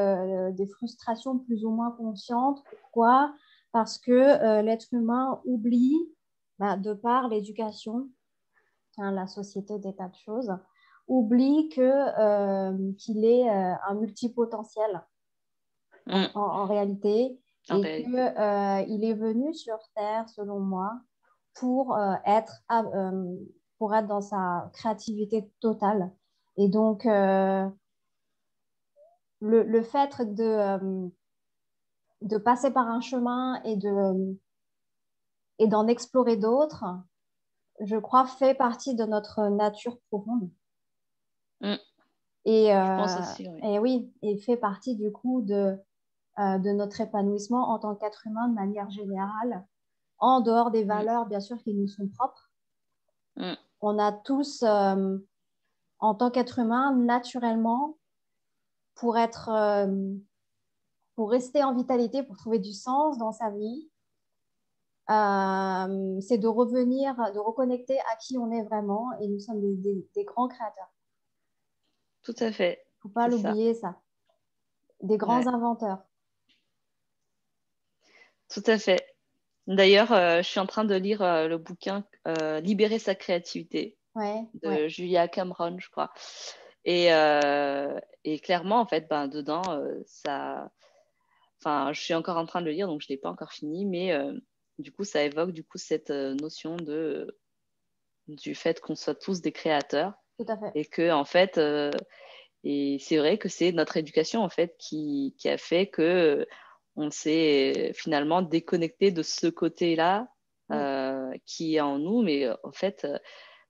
S2: des frustrations plus ou moins conscientes. Pourquoi? Parce que l'être humain oublie, de par l'éducation, hein, la société, des tas de choses, oublie qu'il est un multipotentiel
S1: Mm.
S2: en réalité
S1: En
S2: et
S1: réalité.
S2: qu'il est venu sur Terre, selon moi, pour pour être dans sa créativité totale. Et donc, le fait de passer par un chemin et d'en explorer d'autres, je crois, fait partie de notre nature profonde.
S1: Mm.
S2: Et,
S1: Je pense
S2: euh,
S1: aussi, oui.
S2: et oui, et fait partie du coup de notre épanouissement en tant qu'être humain de manière générale, en dehors des
S1: Mm.
S2: valeurs, bien sûr, qui nous sont propres.
S1: Mm.
S2: On a tous, en tant qu'être humain, naturellement, pour être, pour rester en vitalité, pour trouver du sens dans sa vie, c'est de revenir, de reconnecter à qui on est vraiment, et nous sommes des grands créateurs.
S1: Tout à fait.
S2: Il ne faut pas
S1: C'est ça.
S2: l'oublier, ça. Des grands
S1: Ouais.
S2: inventeurs.
S1: Tout à fait. D'ailleurs, je suis en train de lire le bouquin Libérer sa créativité
S2: Ouais, ouais,
S1: de Julia Cameron, je crois. Et clairement, en fait, dedans, enfin, je suis encore en train de le lire, donc je ne l'ai pas encore fini, mais du coup, ça évoque du coup cette notion du fait qu'on soit tous des créateurs
S2: tout à fait.
S1: et que, en fait, Et c'est vrai que c'est notre éducation, en fait, qui a fait que on s'est finalement déconnecté de ce côté-là qui est en nous. Mais en fait,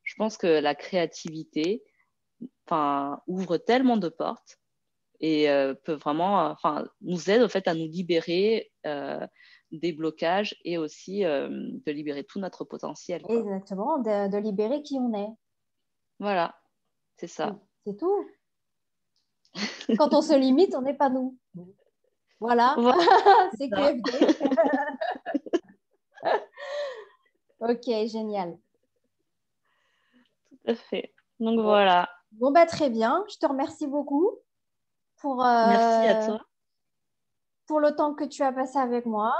S1: je pense que la créativité ouvre tellement de portes et peut vraiment, nous aide en fait à nous libérer des blocages et aussi de libérer tout notre potentiel, quoi.
S2: Exactement, de libérer qui on est.
S1: Voilà, c'est ça.
S2: C'est tout. Quand on se limite, on n'est pas nous. Voilà,
S1: Voilà,
S2: c'est
S1: ça,
S2: QFD. Ok, génial.
S1: tout à fait. Donc
S2: Bon,
S1: voilà,
S2: bon bah, très bien. Je te remercie beaucoup pour,
S1: merci à toi.
S2: pour le temps que tu as passé avec moi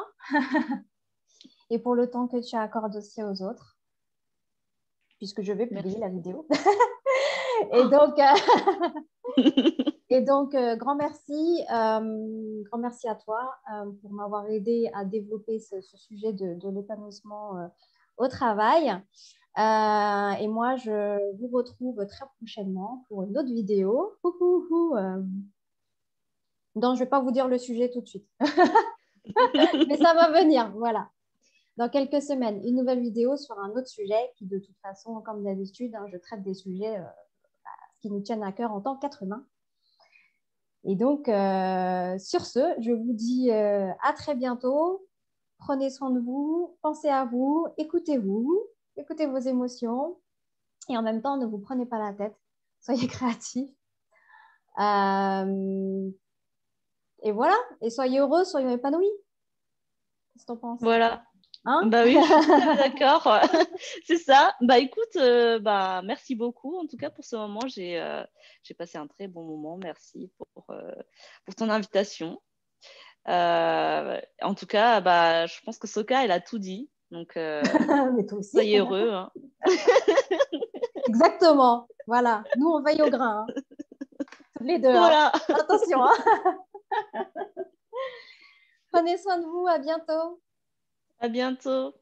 S2: et pour le temps que tu accordes aussi aux autres, puisque je vais publier
S1: Merci.
S2: la vidéo. Et donc, grand merci à toi pour m'avoir aidé à développer ce sujet de l'épanouissement au travail. Et moi, je vous retrouve très prochainement pour une autre vidéo. Donc, je ne vais pas vous dire le sujet tout de suite, mais ça va venir. Voilà. Dans quelques semaines, une nouvelle vidéo sur un autre sujet qui, de toute façon, comme d'habitude, je traite des sujets qui nous tiennent à cœur en tant qu'être humain. Et donc, sur ce, je vous dis à très bientôt. Prenez soin de vous, pensez à vous, écoutez vos émotions et en même temps, ne vous prenez pas la tête. Soyez créatifs. Et voilà, et soyez heureux, soyez épanouis. Qu'est-ce que tu en penses?
S1: Voilà.
S2: Hein?
S1: Bah oui, je suis tout à fait d'accord. C'est ça. Bah écoute, merci beaucoup. En tout cas, pour ce moment, j'ai passé un très bon moment. Merci pour ton invitation. En tout cas, je pense que Soka, elle a tout dit. Donc,
S2: Mais toi aussi.
S1: soyez heureux, hein.
S2: Exactement. Voilà, nous, on veille au grain. Hein. Tous les deux. Hein.
S1: Voilà.
S2: Attention. Hein. Prenez soin de vous. À bientôt.
S1: À bientôt.